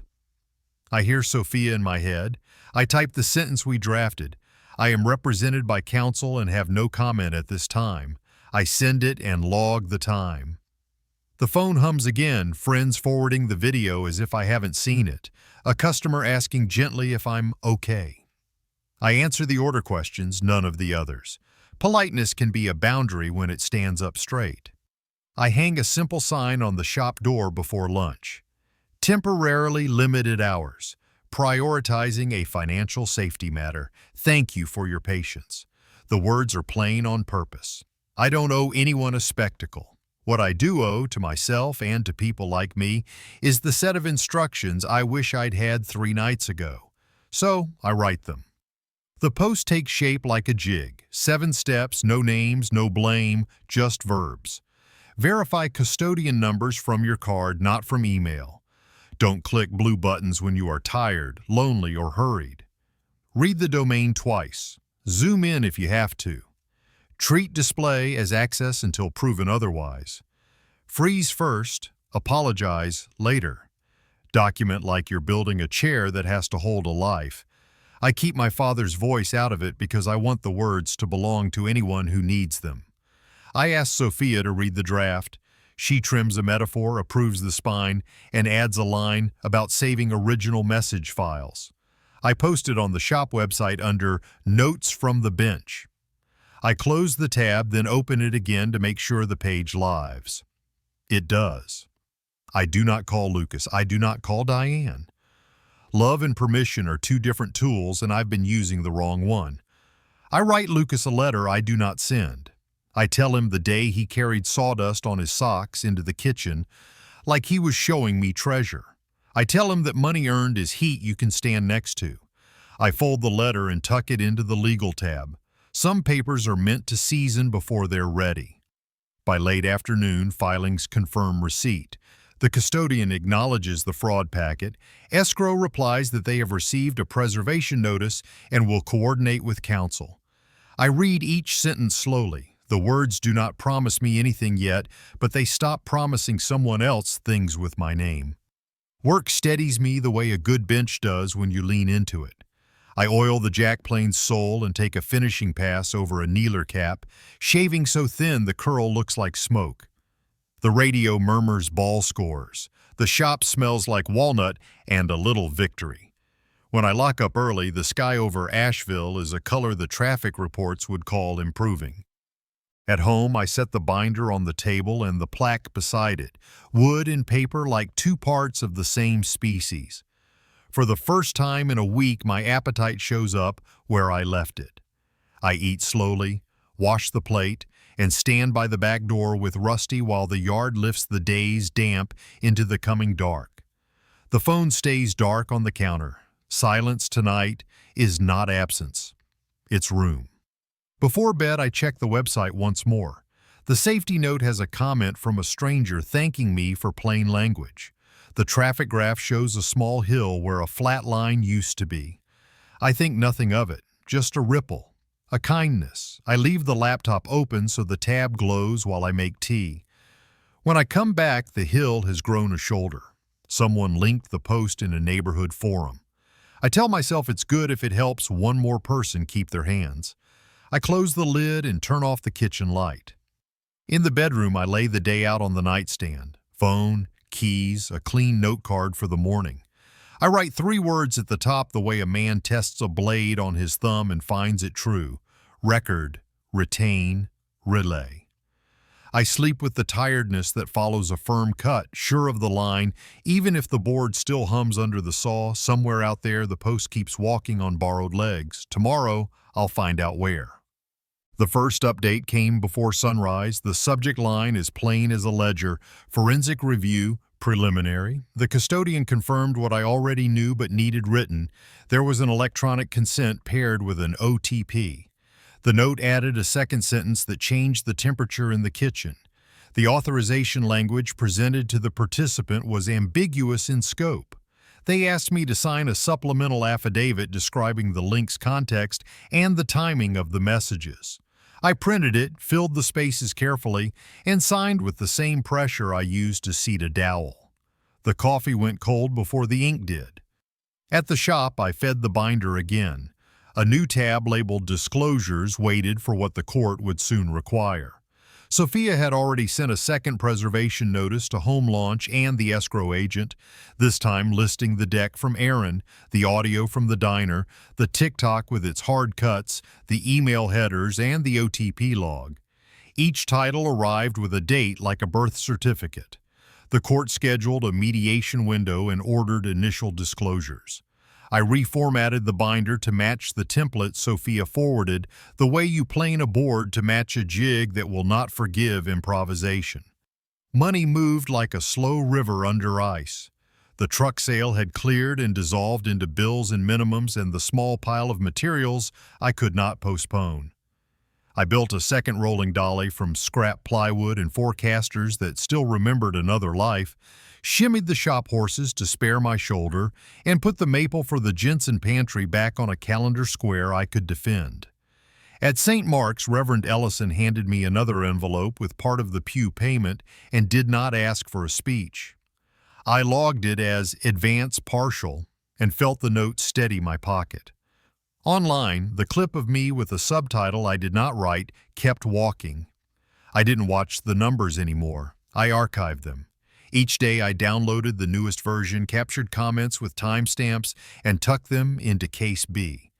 I hear Sophia in my head. I type the sentence we drafted. I am represented by counsel and have no comment at this time. I send it and log the time. The phone hums again, friends forwarding the video as if I haven't seen it. A customer asking gently if I'm okay. I answer the order questions, none of the others. Politeness can be a boundary when it stands up straight. I hang a simple sign on the shop door before lunch. Temporarily limited hours. Prioritizing a financial safety matter. Thank you for your patience. The words are plain on purpose. I don't owe anyone a spectacle. What I do owe to myself and to people like me is the set of instructions I wish I'd had 3 nights ago. So I write them. The post takes shape like a jig. 7 steps, no names, no blame, just verbs. Verify custodian numbers from your card, not from email. Don't click blue buttons when you are tired, lonely, or hurried. Read the domain twice. Zoom in if you have to. Treat display as access until proven otherwise. Freeze first, apologize later. Document like you're building a chair that has to hold a life. I keep my father's voice out of it because I want the words to belong to anyone who needs them. I ask Sophia to read the draft. She trims a metaphor, approves the spine, and adds a line about saving original message files. I post it on the shop website under Notes from the Bench. I close the tab, then open it again to make sure the page lives. It does. I do not call Lucas. I do not call Diane. Love and permission are two different tools, and I've been using the wrong one. I write Lucas a letter I do not send. I tell him the day he carried sawdust on his socks into the kitchen, like he was showing me treasure. I tell him that money earned is heat you can stand next to. I fold the letter and tuck it into the legal tab. Some papers are meant to season before they're ready. By late afternoon, filings confirm receipt. The custodian acknowledges the fraud packet. Escrow replies that they have received a preservation notice and will coordinate with counsel. I read each sentence slowly. The words do not promise me anything yet, but they stop promising someone else things with my name. Work steadies me the way a good bench does when you lean into it. I oil the jackplane's sole and take a finishing pass over a kneeler cap, shaving so thin the curl looks like smoke. The radio murmurs ball scores. The shop smells like walnut and a little victory. When I lock up early, the sky over Asheville is a color the traffic reports would call improving. At home, I set the binder on the table and the plaque beside it, wood and paper like two parts of the same species. For the first time in a week, my appetite shows up where I left it. I eat slowly, wash the plate, and stand by the back door with Rusty while the yard lifts the day's damp into the coming dark. The phone stays dark on the counter. Silence tonight is not absence. It's room. Before bed, I check the website once more. The safety note has a comment from a stranger thanking me for plain language. The traffic graph shows a small hill where a flat line used to be. I think nothing of it, just a ripple, a kindness. I leave the laptop open so the tab glows while I make tea. When I come back, the hill has grown a shoulder. Someone linked the post in a neighborhood forum. I tell myself it's good if it helps one more person keep their hands. I close the lid and turn off the kitchen light. In the bedroom, I lay the day out on the nightstand. Phone, keys, a clean note card for the morning. I write 3 words at the top the way a man tests a blade on his thumb and finds it true. Record, retain, relay. I sleep with the tiredness that follows a firm cut, sure of the line. Even if the board still hums under the saw, somewhere out there the post keeps walking on borrowed legs. Tomorrow, I'll find out where. The first update came before sunrise. The subject line is plain as a ledger. Forensic review, preliminary. The custodian confirmed what I already knew but needed written. There was an electronic consent paired with an OTP. The note added a second sentence that changed the temperature in the kitchen. The authorization language presented to the participant was ambiguous in scope. They asked me to sign a supplemental affidavit describing the link's context and the timing of the messages. I printed it, filled the spaces carefully, and signed with the same pressure I used to seat a dowel. The coffee went cold before the ink did. At the shop, I fed the binder again. A new tab labeled Disclosures waited for what the court would soon require. Sophia had already sent a second preservation notice to Home Launch and the escrow agent, this time listing the deck from Aaron, the audio from the diner, the TikTok with its hard cuts, the email headers, and the OTP log. Each title arrived with a date like a birth certificate. The court scheduled a mediation window and ordered initial disclosures. I reformatted the binder to match the template Sophia forwarded, the way you plane a board to match a jig that will not forgive improvisation. Money moved like a slow river under ice. The truck sale had cleared and dissolved into bills and minimums and the small pile of materials I could not postpone. I built a second rolling dolly from scrap plywood and forecasters that still remembered another life, shimmied the shop horses to spare my shoulder, and put the maple for the Jensen pantry back on a calendar square I could defend. At St. Mark's, Reverend Ellison handed me another envelope with part of the pew payment and did not ask for a speech. I logged it as advance partial and felt the note steady my pocket. Online, the clip of me with a subtitle I did not write kept walking. I didn't watch the numbers anymore. I archived them. Each day I downloaded the newest version, captured comments with timestamps, and tucked them into Case B.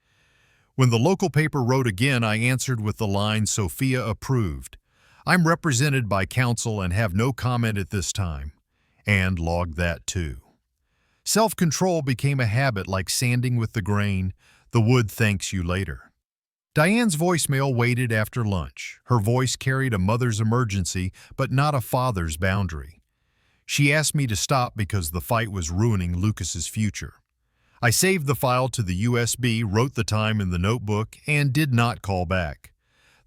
When the local paper wrote again, I answered with the line Sophia approved. I'm represented by counsel and have no comment at this time. And logged that too. Self-control became a habit like sanding with the grain. The wood thanks you later. Diane's voicemail waited after lunch. Her voice carried a mother's emergency, but not a father's boundary. She asked me to stop because the fight was ruining Lucas's future. I saved the file to the USB, wrote the time in the notebook, and did not call back.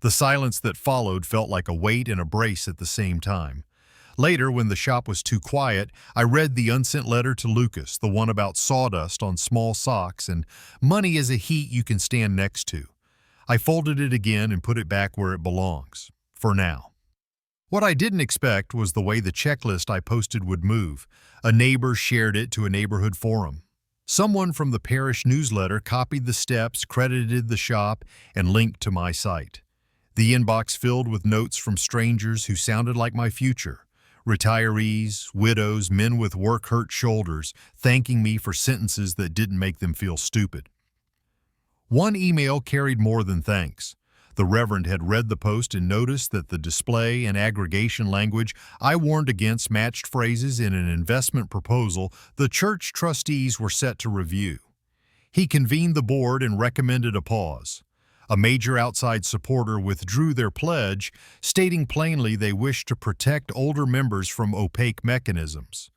The silence that followed felt like a weight and a brace at the same time. Later, when the shop was too quiet, I read the unsent letter to Lucas, the one about sawdust on small socks and money as a heat you can stand next to. I folded it again and put it back where it belongs, for now. What I didn't expect was the way the checklist I posted would move. A neighbor shared it to a neighborhood forum. Someone from the parish newsletter copied the steps, credited the shop, and linked to my site. The inbox filled with notes from strangers who sounded like my future. Retirees, widows, men with work-hurt shoulders, thanking me for sentences that didn't make them feel stupid. One email carried more than thanks. The Reverend had read the post and noticed that the display and aggregation language I warned against matched phrases in an investment proposal the church trustees were set to review. He convened the board and recommended a pause. A major outside supporter withdrew their pledge, stating plainly they wished to protect older members from opaque mechanisms.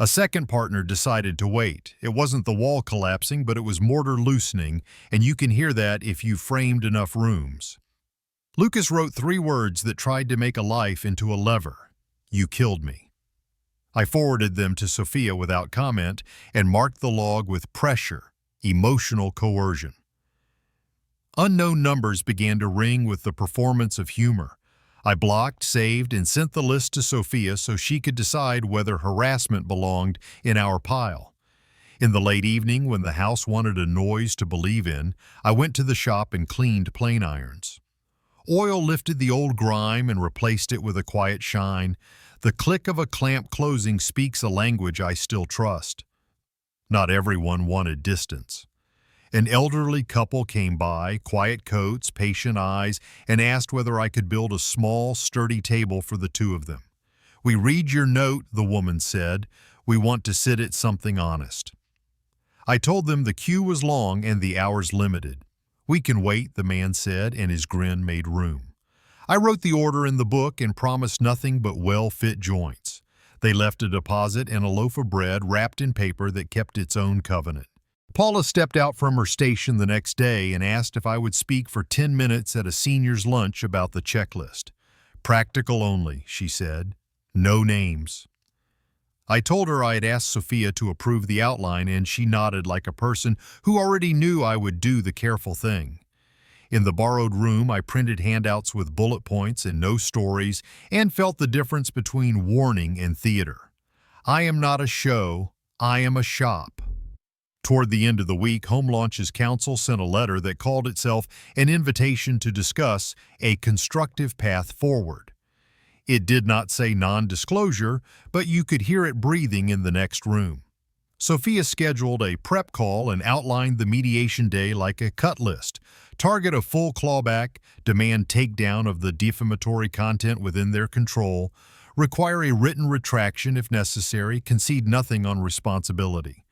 A second partner decided to wait. It wasn't the wall collapsing, but it was mortar loosening, and you can hear that if you framed enough rooms. Lucas wrote 3 words that tried to make a life into a lever. You killed me. I forwarded them to Sophia without comment and marked the log with pressure, emotional coercion. Unknown numbers began to ring with the performance of humor. I blocked, saved, and sent the list to Sophia so she could decide whether harassment belonged in our pile. In the late evening, when the house wanted a noise to believe in, I went to the shop and cleaned plane irons. Oil lifted the old grime and replaced it with a quiet shine. The click of a clamp closing speaks a language I still trust. Not everyone wanted distance. An elderly couple came by, quiet coats, patient eyes, and asked whether I could build a small, sturdy table for the 2 of them. We read your note, the woman said. We want to sit at something honest. I told them the queue was long and the hours limited. We can wait, the man said, and his grin made room. I wrote the order in the book and promised nothing but well-fit joints. They left a deposit and a loaf of bread wrapped in paper that kept its own covenant. Paula stepped out from her station the next day and asked if I would speak for 10 minutes at a senior's lunch about the checklist. Practical only, she said. No names. I told her I had asked Sophia to approve the outline, and she nodded like a person who already knew I would do the careful thing. In the borrowed room, I printed handouts with bullet points and no stories and felt the difference between warning and theater. I am not a show, I am a shop. Toward the end of the week, Home Launch's council sent a letter that called itself an invitation to discuss a constructive path forward. It did not say non-disclosure, but you could hear it breathing in the next room. Sophia scheduled a prep call and outlined the mediation day like a cut list. Target a full clawback, demand takedown of the defamatory content within their control, require a written retraction if necessary, concede nothing on responsibility.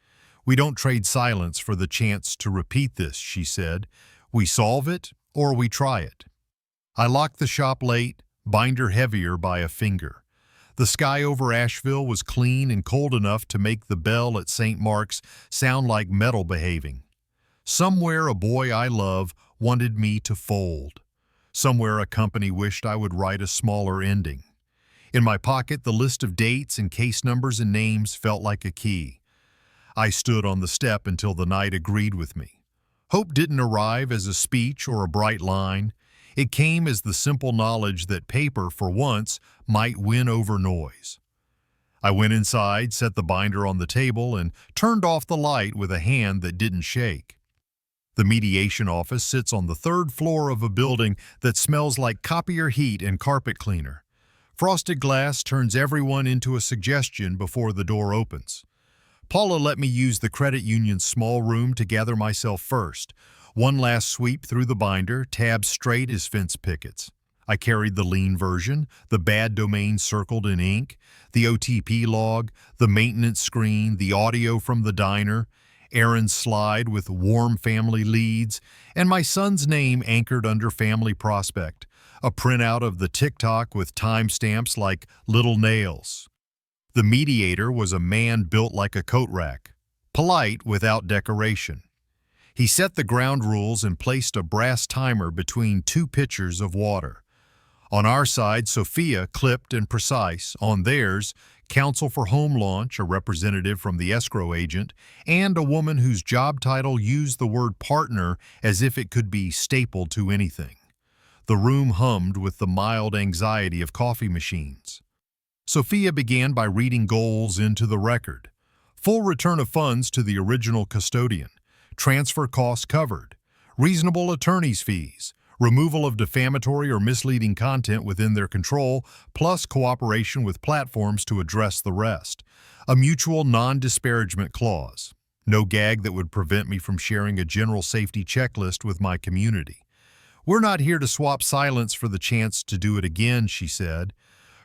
We don't trade silence for the chance to repeat this, she said. We solve it or we try it. I locked the shop late, binder heavier by a finger. The sky over Asheville was clean and cold enough to make the bell at St. Mark's sound like metal behaving. Somewhere a boy I love wanted me to fold. Somewhere a company wished I would write a smaller ending. In my pocket, the list of dates and case numbers and names felt like a key. I stood on the step until the night agreed with me. Hope didn't arrive as a speech or a bright line. It came as the simple knowledge that paper, for once, might win over noise. I went inside, set the binder on the table, and turned off the light with a hand that didn't shake. The mediation office sits on the 3rd floor of a building that smells like copier heat and carpet cleaner. Frosted glass turns everyone into a suggestion before the door opens. Paula let me use the credit union's small room to gather myself first. One last sweep through the binder, tabs straight as fence pickets. I carried the lean version, the bad domain circled in ink, the OTP log, the maintenance screen, the audio from the diner, Aaron's slide with warm family leads, and my son's name anchored under family prospect, a printout of the TikTok with timestamps like little nails. The mediator was a man built like a coat rack, polite without decoration. He set the ground rules and placed a brass timer between two pitchers of water. On our side, Sophia, clipped and precise. On theirs, counsel for home launch, a representative from the escrow agent, and a woman whose job title used the word partner as if it could be stapled to anything. The room hummed with the mild anxiety of coffee machines. Sophia began by reading goals into the record. Full return of funds to the original custodian. Transfer costs covered. Reasonable attorney's fees. Removal of defamatory or misleading content within their control, plus cooperation with platforms to address the rest. A mutual non-disparagement clause. No gag that would prevent me from sharing a general safety checklist with my community. "We're not here to swap silence for the chance to do it again," she said.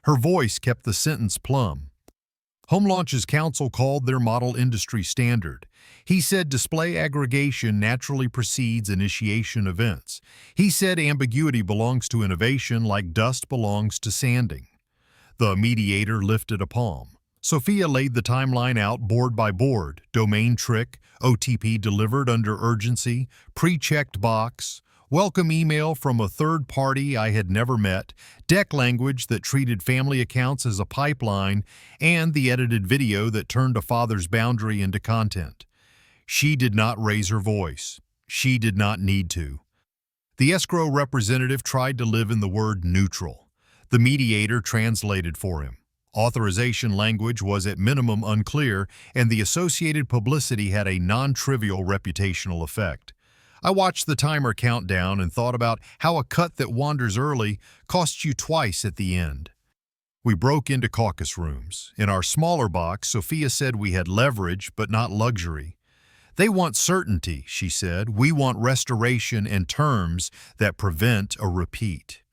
Her voice kept the sentence plumb. Home Launch's counsel called their model industry standard. He said display aggregation naturally precedes initiation events. He said ambiguity belongs to innovation like dust belongs to sanding. The mediator lifted a palm. Sophia laid the timeline out board by board, domain trick, OTP delivered under urgency, pre-checked box, welcome email from a third party I had never met, deck language that treated family accounts as a pipeline, and the edited video that turned a father's boundary into content. She did not raise her voice. She did not need to. The escrow representative tried to live in the word neutral. The mediator translated for him. Authorization language was at minimum unclear, and the associated publicity had a non-trivial reputational effect. I watched the timer count down and thought about how a cut that wanders early costs you twice at the end. We broke into caucus rooms. In our smaller box, Sophia said we had leverage but not luxury. "They want certainty," she said. "We want restoration and terms that prevent a repeat."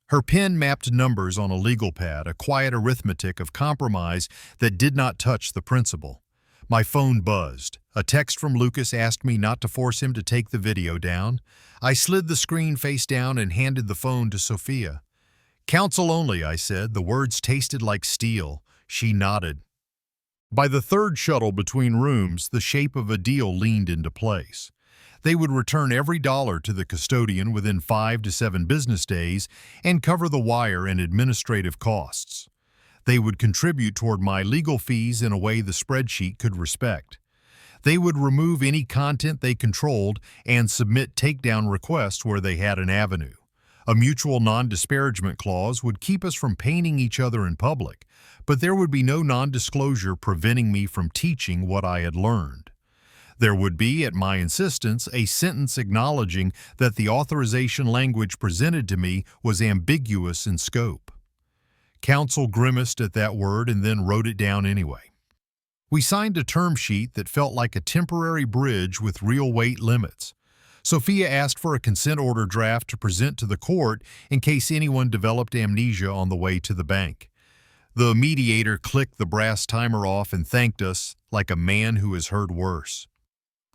Her pen mapped numbers on a legal pad, a quiet arithmetic of compromise that did not touch the principle. My phone buzzed. A text from Lucas asked me not to force him to take the video down. I slid the screen face down and handed the phone to Sophia. "Counsel only," I said. The words tasted like steel. She nodded. By the third shuttle between rooms, the shape of a deal leaned into place. They would return every dollar to the custodian within 5 to 7 business days and cover the wire and administrative costs. They would contribute toward my legal fees in a way the spreadsheet could respect. They would remove any content they controlled and submit takedown requests where they had an avenue. A mutual non-disparagement clause would keep us from painting each other in public, but there would be no non-disclosure preventing me from teaching what I had learned. There would be, at my insistence, a sentence acknowledging that the authorization language presented to me was ambiguous in scope. Counsel grimaced at that word and then wrote it down anyway. We signed a term sheet that felt like a temporary bridge with real weight limits. Sophia asked for a consent order draft to present to the court in case anyone developed amnesia on the way to the bank. The mediator clicked the brass timer off and thanked us like a man who has heard worse.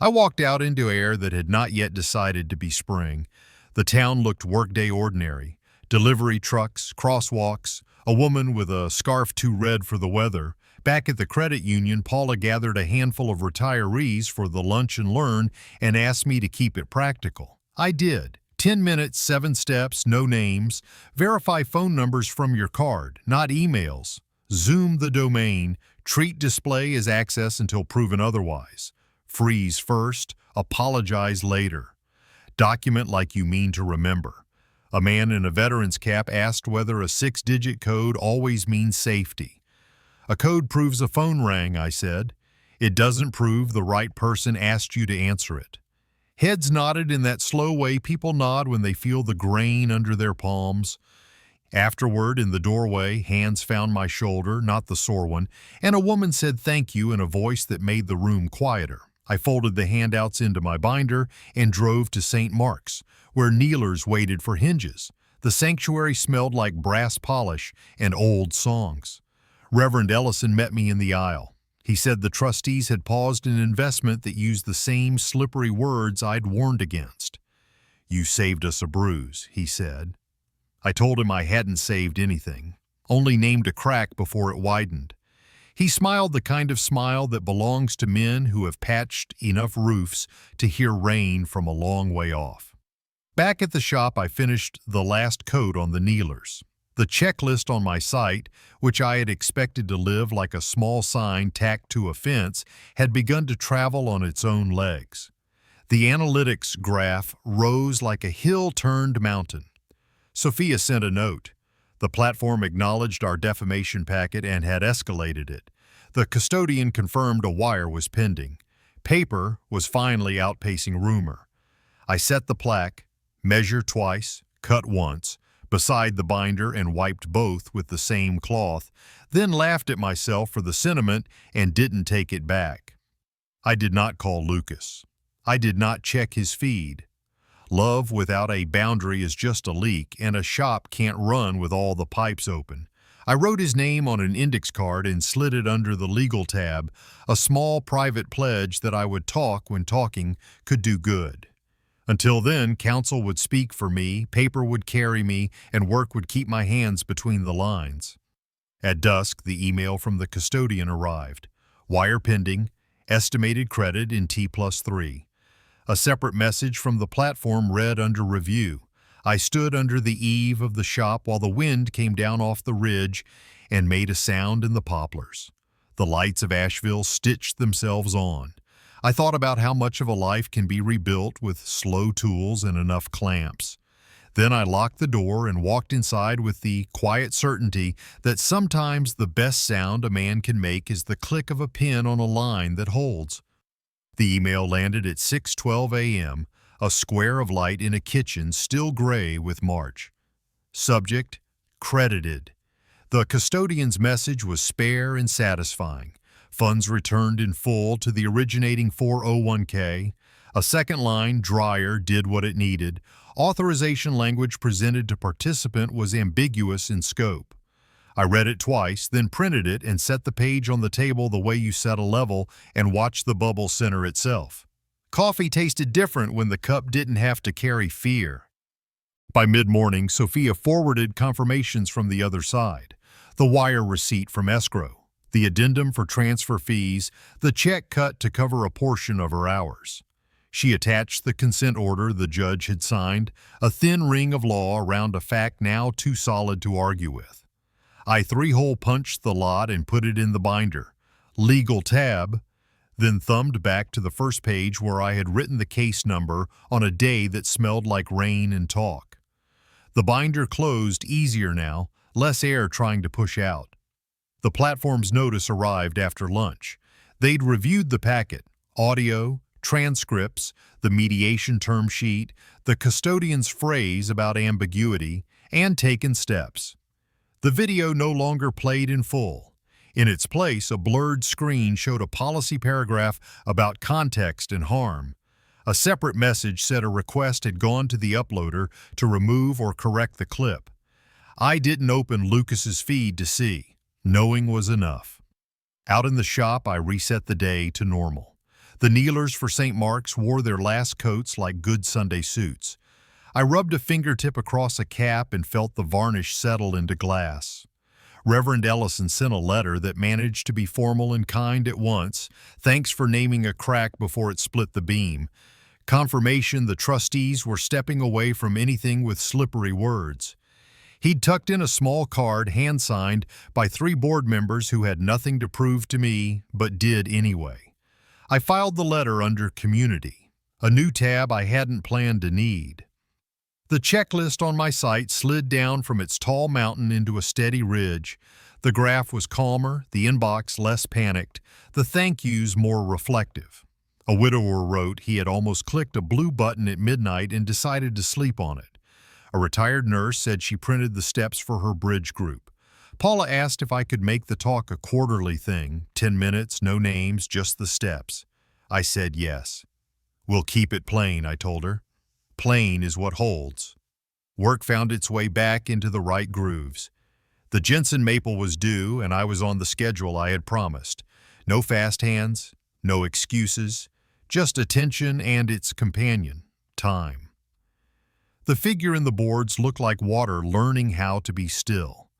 I walked out into air that had not yet decided to be spring. The town looked workday ordinary. Delivery trucks, crosswalks, a woman with a scarf too red for the weather. Back at the credit union, Paula gathered a handful of retirees for the lunch and learn and asked me to keep it practical. I did. 10 minutes, 7 steps, no names. Verify phone numbers from your card, not emails. Zoom the domain. Treat display as access until proven otherwise. Freeze first, apologize later. Document like you mean to remember. A man in a veteran's cap asked whether a 6-digit code always means safety. A code proves a phone rang, I said. It doesn't prove the right person asked you to answer it. Heads nodded in that slow way people nod when they feel the grain under their palms. Afterward, in the doorway, hands found my shoulder, not the sore one, and a woman said thank you in a voice that made the room quieter. I folded the handouts into my binder and drove to St. Mark's, where kneelers waited for hinges. The sanctuary smelled like brass polish and old songs. Reverend Ellison met me in the aisle. He said the trustees had paused an investment that used the same slippery words I'd warned against. "You saved us a bruise," he said. I told him I hadn't saved anything, only named a crack before it widened. He smiled the kind of smile that belongs to men who have patched enough roofs to hear rain from a long way off. Back at the shop, I finished the last coat on the kneelers. The checklist on my site, which I had expected to live like a small sign tacked to a fence, had begun to travel on its own legs. The analytics graph rose like a hill-turned mountain. Sophia sent a note. The platform acknowledged our defamation packet and had escalated it. The custodian confirmed a wire was pending. Paper was finally outpacing rumor. I set the plaque, measure twice, cut once, beside the binder and wiped both with the same cloth, then laughed at myself for the sentiment and didn't take it back. I did not call Lucas. I did not check his feed. Love without a boundary is just a leak, and a shop can't run with all the pipes open. I wrote his name on an index card and slid it under the legal tab, a small private pledge that I would talk when talking could do good. Until then, counsel would speak for me, paper would carry me, and work would keep my hands between the lines. At dusk, the email from the custodian arrived. Wire pending, estimated credit in T+3. A separate message from the platform read under review. I stood under the eave of the shop while the wind came down off the ridge and made a sound in the poplars. The lights of Asheville stitched themselves on. I thought about how much of a life can be rebuilt with slow tools and enough clamps. Then I locked the door and walked inside with the quiet certainty that sometimes the best sound a man can make is the click of a pen on a line that holds. The email landed at 6:12 a.m., a square of light in a kitchen still gray with March. Subject, credited. The custodian's message was spare and satisfying. Funds returned in full to the originating 401k. A second line, drier, did what it needed. Authorization language presented to participant was ambiguous in scope. I read it twice, then printed it and set the page on the table the way you set a level and watched the bubble center itself. Coffee tasted different when the cup didn't have to carry fear. By mid-morning, Sophia forwarded confirmations from the other side. The wire receipt from escrow, the addendum for transfer fees, the check cut to cover a portion of her hours. She attached the consent order the judge had signed, a thin ring of law around a fact now too solid to argue with. I three-hole punched the lot and put it in the binder. Legal tab, then thumbed back to the first page where I had written the case number on a day that smelled like rain and talk. The binder closed easier now, less air trying to push out. The platform's notice arrived after lunch. They'd reviewed the packet, audio, transcripts, the mediation term sheet, the custodian's phrase about ambiguity, and taken steps. The video no longer played in full. In its place, a blurred screen showed a policy paragraph about context and harm. A separate message said a request had gone to the uploader to remove or correct the clip. I didn't open Lucas's feed to see. Knowing was enough. Out in the shop, I reset the day to normal. The kneelers for St. Mark's wore their last coats like good Sunday suits. I rubbed a fingertip across a cap and felt the varnish settle into glass. Reverend Ellison sent a letter that managed to be formal and kind at once. Thanks for naming a crack before it split the beam. Confirmation the trustees were stepping away from anything with slippery words. He'd tucked in a small card hand-signed by 3 board members who had nothing to prove to me, but did anyway. I filed the letter under Community, a new tab I hadn't planned to need. The checklist on my site slid down from its tall mountain into a steady ridge. The graph was calmer, the inbox less panicked, the thank yous more reflective. A widower wrote he had almost clicked a blue button at midnight and decided to sleep on it. A retired nurse said she printed the steps for her bridge group. Paula asked if I could make the talk a quarterly thing, 10 minutes, no names, just the steps. I said yes. We'll keep it plain, I told her. Plain is what holds. Work found its way back into the right grooves. The Jensen maple was due, and I was on the schedule I had promised. No fast hands, no excuses, just attention and its companion, time. The figure in the boards looked like water learning how to be still.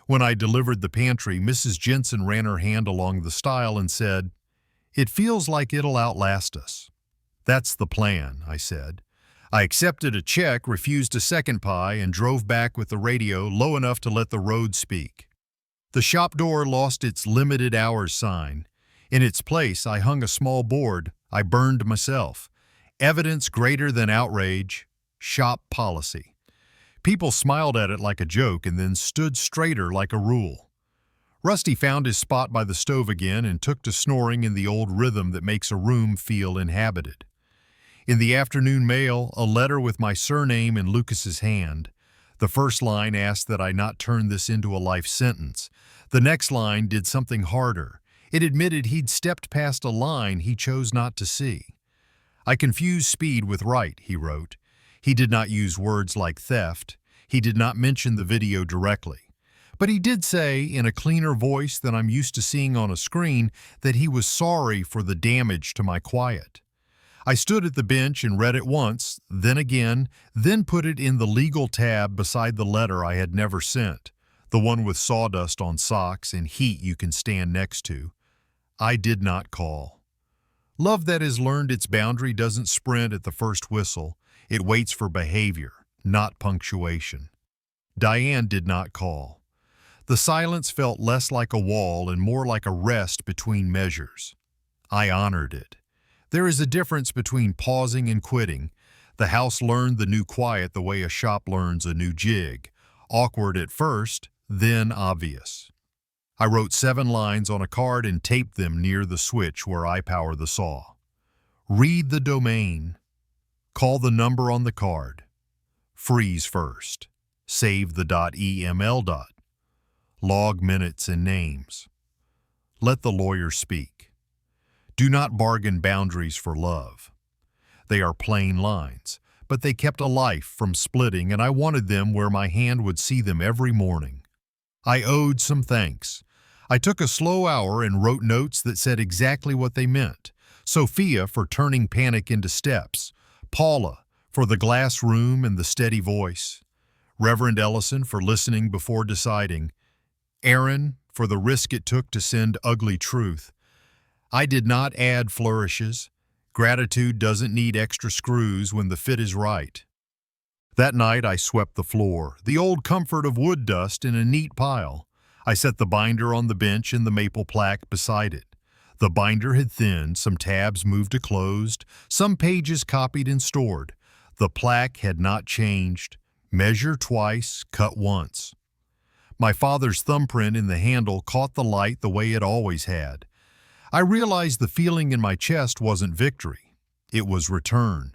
When I delivered the pantry, Mrs. Jensen ran her hand along the stile and said, "It feels like it'll outlast us." "That's the plan," I said. I accepted a check, refused a second pie, and drove back with the radio low enough to let the road speak. The shop door lost its limited hours sign. In its place, I hung a small board I burned myself. Evidence greater than outrage, shop policy. People smiled at it like a joke and then stood straighter like a rule. Rusty found his spot by the stove again and took to snoring in the old rhythm that makes a room feel inhabited. In the afternoon mail, a letter with my surname in Lucas's hand. The first line asked that I not turn this into a life sentence. The next line did something harder. It admitted he'd stepped past a line he chose not to see. "I confuse speed with right," he wrote. He did not use words like theft. He did not mention the video directly. But he did say, in a cleaner voice than I'm used to seeing on a screen, that he was sorry for the damage to my quiet. I stood at the bench and read it once, then again, then put it in the legal tab beside the letter I had never sent, the one with sawdust on socks and heat you can stand next to. I did not call. Love that has learned its boundary doesn't sprint at the first whistle. It waits for behavior, not punctuation. Diane did not call. The silence felt less like a wall and more like a rest between measures. I honored it. There is a difference between pausing and quitting. The house learned the new quiet the way a shop learns a new jig. Awkward at first, then obvious. I wrote 7 lines on a card and taped them near the switch where I power the saw. Read the domain. Call the number on the card. Freeze first. Save the .eml. Log minutes and names. Let the lawyer speak. Do not bargain boundaries for love. They are plain lines, but they kept a life from splitting, and I wanted them where my hand would see them every morning. I owed some thanks. I took a slow hour and wrote notes that said exactly what they meant. Sophia for turning panic into steps. Paula for the glass room and the steady voice. Reverend Ellison for listening before deciding. Aaron for the risk it took to send ugly truth. I did not add flourishes. Gratitude doesn't need extra screws when the fit is right. That night I swept the floor, the old comfort of wood dust in a neat pile. I set the binder on the bench and the maple plaque beside it. The binder had thinned, some tabs moved to closed, some pages copied and stored. The plaque had not changed. Measure twice, cut once. My father's thumbprint in the handle caught the light the way it always had. I realized the feeling in my chest wasn't victory. It was return.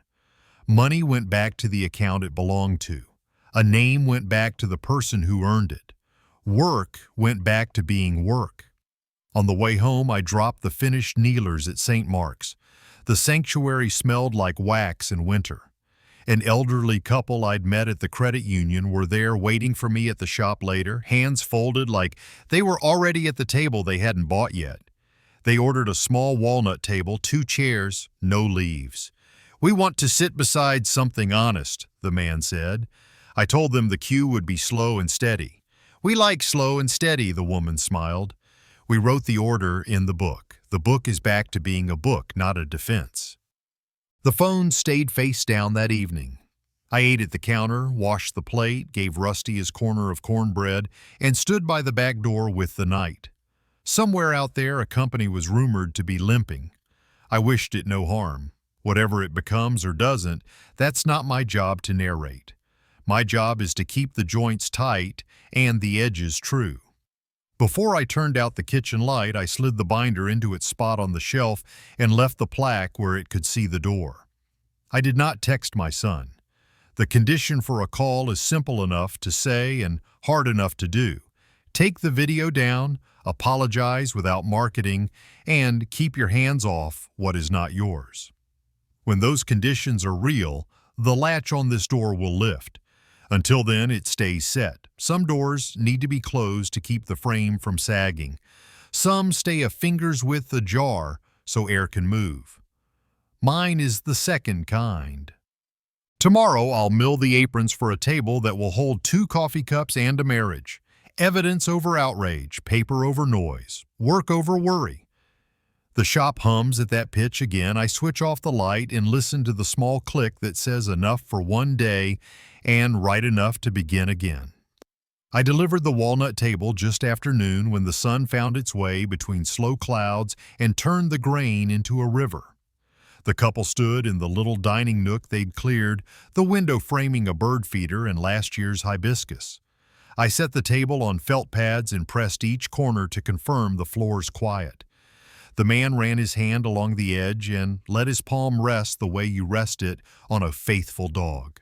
Money went back to the account it belonged to. A name went back to the person who earned it. Work went back to being work. On the way home, I dropped the finished kneelers at St. Mark's. The sanctuary smelled like wax in winter. An elderly couple I'd met at the credit union were there waiting for me at the shop later, hands folded like they were already at the table they hadn't bought yet. They ordered a small walnut table, 2 chairs, no leaves. "We want to sit beside something honest," the man said. I told them the queue would be slow and steady. "We like slow and steady," the woman smiled. We wrote the order in the book. The book is back to being a book, not a defense. The phone stayed face down that evening. I ate at the counter, washed the plate, gave Rusty his corner of cornbread, and stood by the back door with the night. Somewhere out there, a company was rumored to be limping. I wished it no harm. Whatever it becomes or doesn't, that's not my job to narrate. My job is to keep the joints tight and the edges true. Before I turned out the kitchen light, I slid the binder into its spot on the shelf and left the plaque where it could see the door. I did not text my son. The condition for a call is simple enough to say and hard enough to do. Take the video down, apologize without marketing, and keep your hands off what is not yours. When those conditions are real, the latch on this door will lift. Until then, it stays set. Some doors need to be closed to keep the frame from sagging. Some stay a finger's width ajar so air can move. Mine is the second kind. Tomorrow, I'll mill the aprons for a table that will hold 2 coffee cups and a marriage. Evidence over outrage, paper over noise, work over worry. The shop hums at that pitch again. I switch off the light and listen to the small click that says enough for one day and right enough to begin again. I delivered the walnut table just after noon when the sun found its way between slow clouds and turned the grain into a river. The couple stood in the little dining nook they'd cleared, the window framing a bird feeder and last year's hibiscus. I set the table on felt pads and pressed each corner to confirm the floor's quiet. The man ran his hand along the edge and let his palm rest the way you rest it on a faithful dog.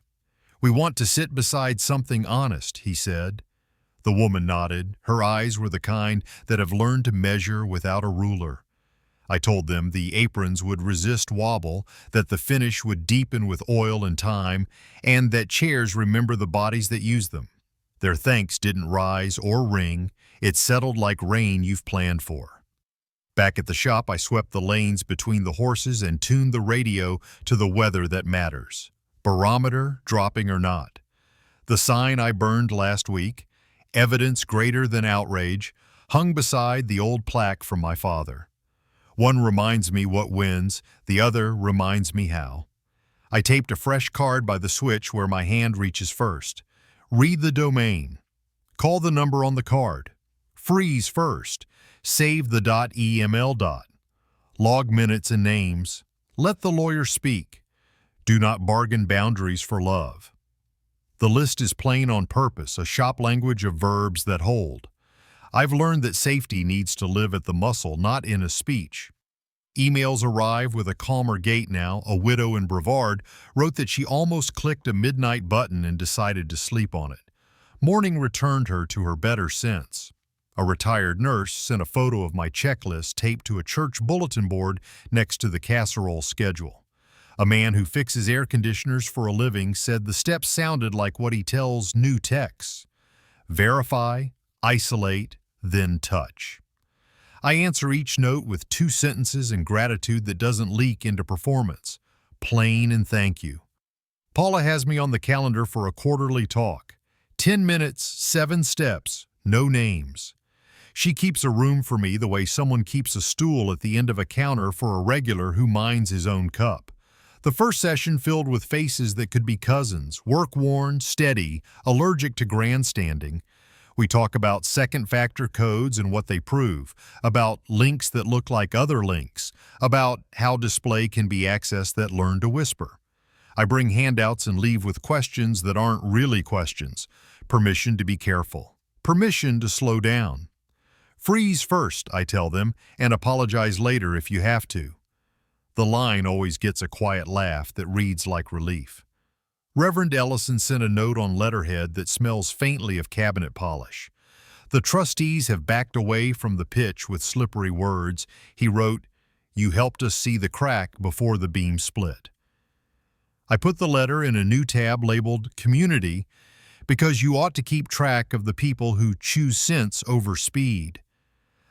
"We want to sit beside something honest," he said. The woman nodded. Her eyes were the kind that have learned to measure without a ruler. I told them the aprons would resist wobble, that the finish would deepen with oil and time, and that chairs remember the bodies that use them. Their thanks didn't rise or ring. It settled like rain you've planned for. Back at the shop, I swept the lanes between the horses and tuned the radio to the weather that matters. Barometer dropping or not. The sign I burned last week, evidence greater than outrage, hung beside the old plaque from my father. One reminds me what wins, the other reminds me how. I taped a fresh card by the switch where my hand reaches first. Read the domain. Call the number on the card. Freeze first. Save the .eml. Log minutes and names. Let the lawyer speak. Do not bargain boundaries for love. The list is plain on purpose, a shop language of verbs that hold. I've learned that safety needs to live at the muscle, not in a speech. Emails arrive with a calmer gait now. A widow in Brevard wrote that she almost clicked a midnight button and decided to sleep on it. Morning returned her to her better sense. A retired nurse sent a photo of my checklist taped to a church bulletin board next to the casserole schedule. A man who fixes air conditioners for a living said the steps sounded like what he tells new techs. Verify, isolate, then touch. I answer each note with 2 sentences and gratitude that doesn't leak into performance. Plain and thank you. Paula has me on the calendar for a quarterly talk. 10 minutes, 7 steps, no names. She keeps a room for me the way someone keeps a stool at the end of a counter for a regular who minds his own cup. The first session filled with faces that could be cousins, work-worn, steady, allergic to grandstanding. We talk about second-factor codes and what they prove, about links that look like other links, about how display can be accessed that learn to whisper. I bring handouts and leave with questions that aren't really questions. Permission to be careful. Permission to slow down. Freeze first, I tell them, and apologize later if you have to. The line always gets a quiet laugh that reads like relief. Reverend Ellison sent a note on letterhead that smells faintly of cabinet polish. The trustees have backed away from the pitch with slippery words. He wrote, "You helped us see the crack before the beam split." I put the letter in a new tab labeled Community because you ought to keep track of the people who choose sense over speed.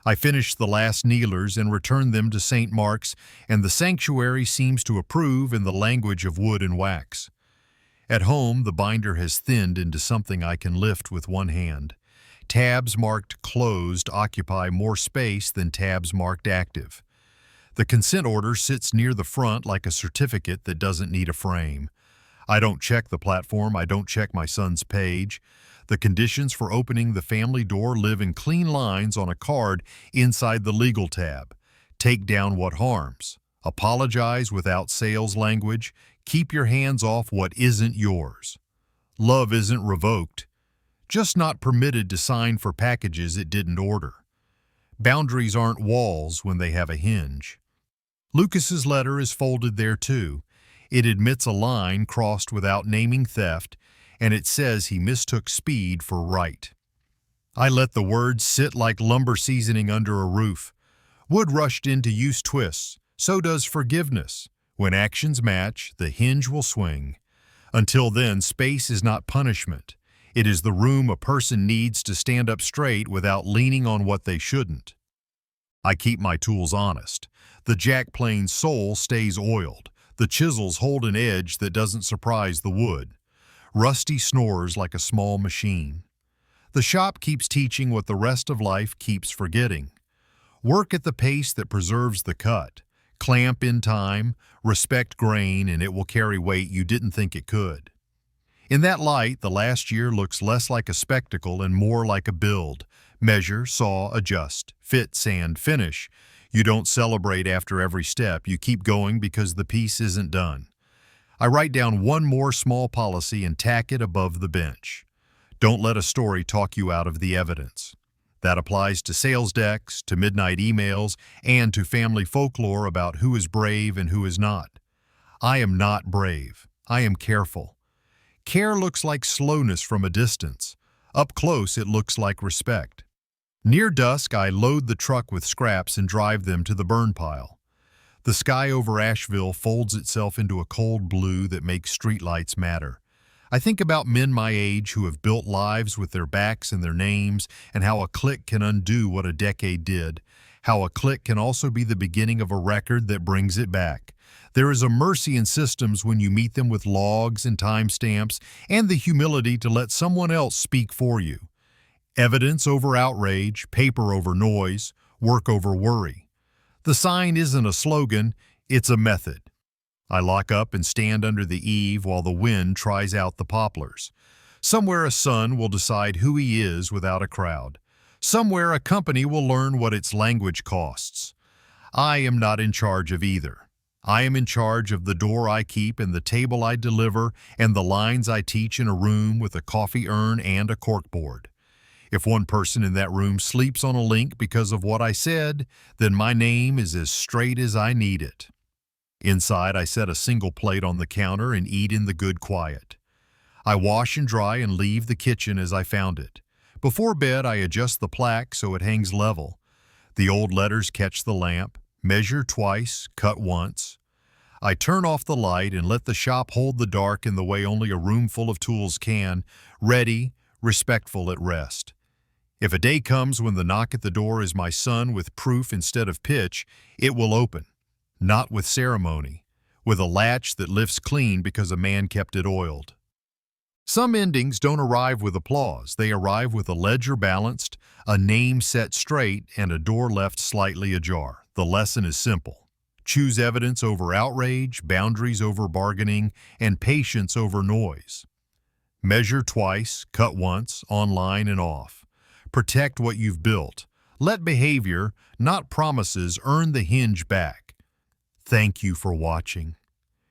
I finished the last kneelers and returned them to St. Mark's, and the sanctuary seems to approve in the language of wood and wax. At home, the binder has thinned into something I can lift with one hand. Tabs marked closed occupy more space than tabs marked active. The consent order sits near the front like a certificate that doesn't need a frame. I don't check the platform, I don't check my son's page. The conditions for opening the family door live in clean lines on a card inside the legal tab. Take down what harms. Apologize without sales language. Keep your hands off what isn't yours. Love isn't revoked, just not permitted to sign for packages it didn't order. Boundaries aren't walls when they have a hinge. Lucas's letter is folded there too. It admits a line crossed without naming theft, and it says he mistook speed for right. I let the words sit like lumber seasoning under a roof. Wood rushed into use twists, so does forgiveness. When actions match, the hinge will swing. Until then, space is not punishment. It is the room a person needs to stand up straight without leaning on what they shouldn't. I keep my tools honest. The jack plane's sole stays oiled. The chisels hold an edge that doesn't surprise the wood. Rusty snores like a small machine. The shop keeps teaching what the rest of life keeps forgetting. Work at the pace that preserves the cut. Clamp in time, respect grain, and it will carry weight you didn't think it could. In that light, the last year looks less like a spectacle and more like a build. Measure, saw, adjust, fit, sand, finish. You don't celebrate after every step. You keep going because the piece isn't done. I write down one more small policy and tack it above the bench. Don't let a story talk you out of the evidence. That applies to sales decks, to midnight emails, and to family folklore about who is brave and who is not. I am not brave. I am careful. Care looks like slowness from a distance. Up close, it looks like respect. Near dusk, I load the truck with scraps and drive them to the burn pile. The sky over Asheville folds itself into a cold blue that makes streetlights matter. I think about men my age who have built lives with their backs and their names, and how a click can undo what a decade did, how a click can also be the beginning of a record that brings it back. There is a mercy in systems when you meet them with logs and timestamps, and the humility to let someone else speak for you. Evidence over outrage, paper over noise, work over worry. The sign isn't a slogan, it's a method. I lock up and stand under the eave while the wind tries out the poplars. Somewhere a son will decide who he is without a crowd. Somewhere a company will learn what its language costs. I am not in charge of either. I am in charge of the door I keep and the table I deliver and the lines I teach in a room with a coffee urn and a corkboard. If one person in that room sleeps on a link because of what I said, then my name is as straight as I need it. Inside, I set a single plate on the counter and eat in the good quiet. I wash and dry and leave the kitchen as I found it. Before bed, I adjust the plaque so it hangs level. The old letters catch the lamp, measure twice, cut once. I turn off the light and let the shop hold the dark in the way only a room full of tools can, ready, respectful at rest. If a day comes when the knock at the door is my son with proof instead of pitch, it will open. Not with ceremony, with a latch that lifts clean because a man kept it oiled. Some endings don't arrive with applause. They arrive with a ledger balanced, a name set straight, and a door left slightly ajar. The lesson is simple. Choose evidence over outrage, boundaries over bargaining, and patience over noise. Measure twice, cut once, online and off. Protect what you've built. Let behavior, not promises, earn the hinge back. Thank you for watching.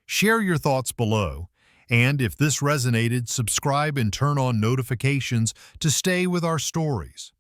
Share your thoughts below, and if this resonated, subscribe and turn on notifications to stay with our stories.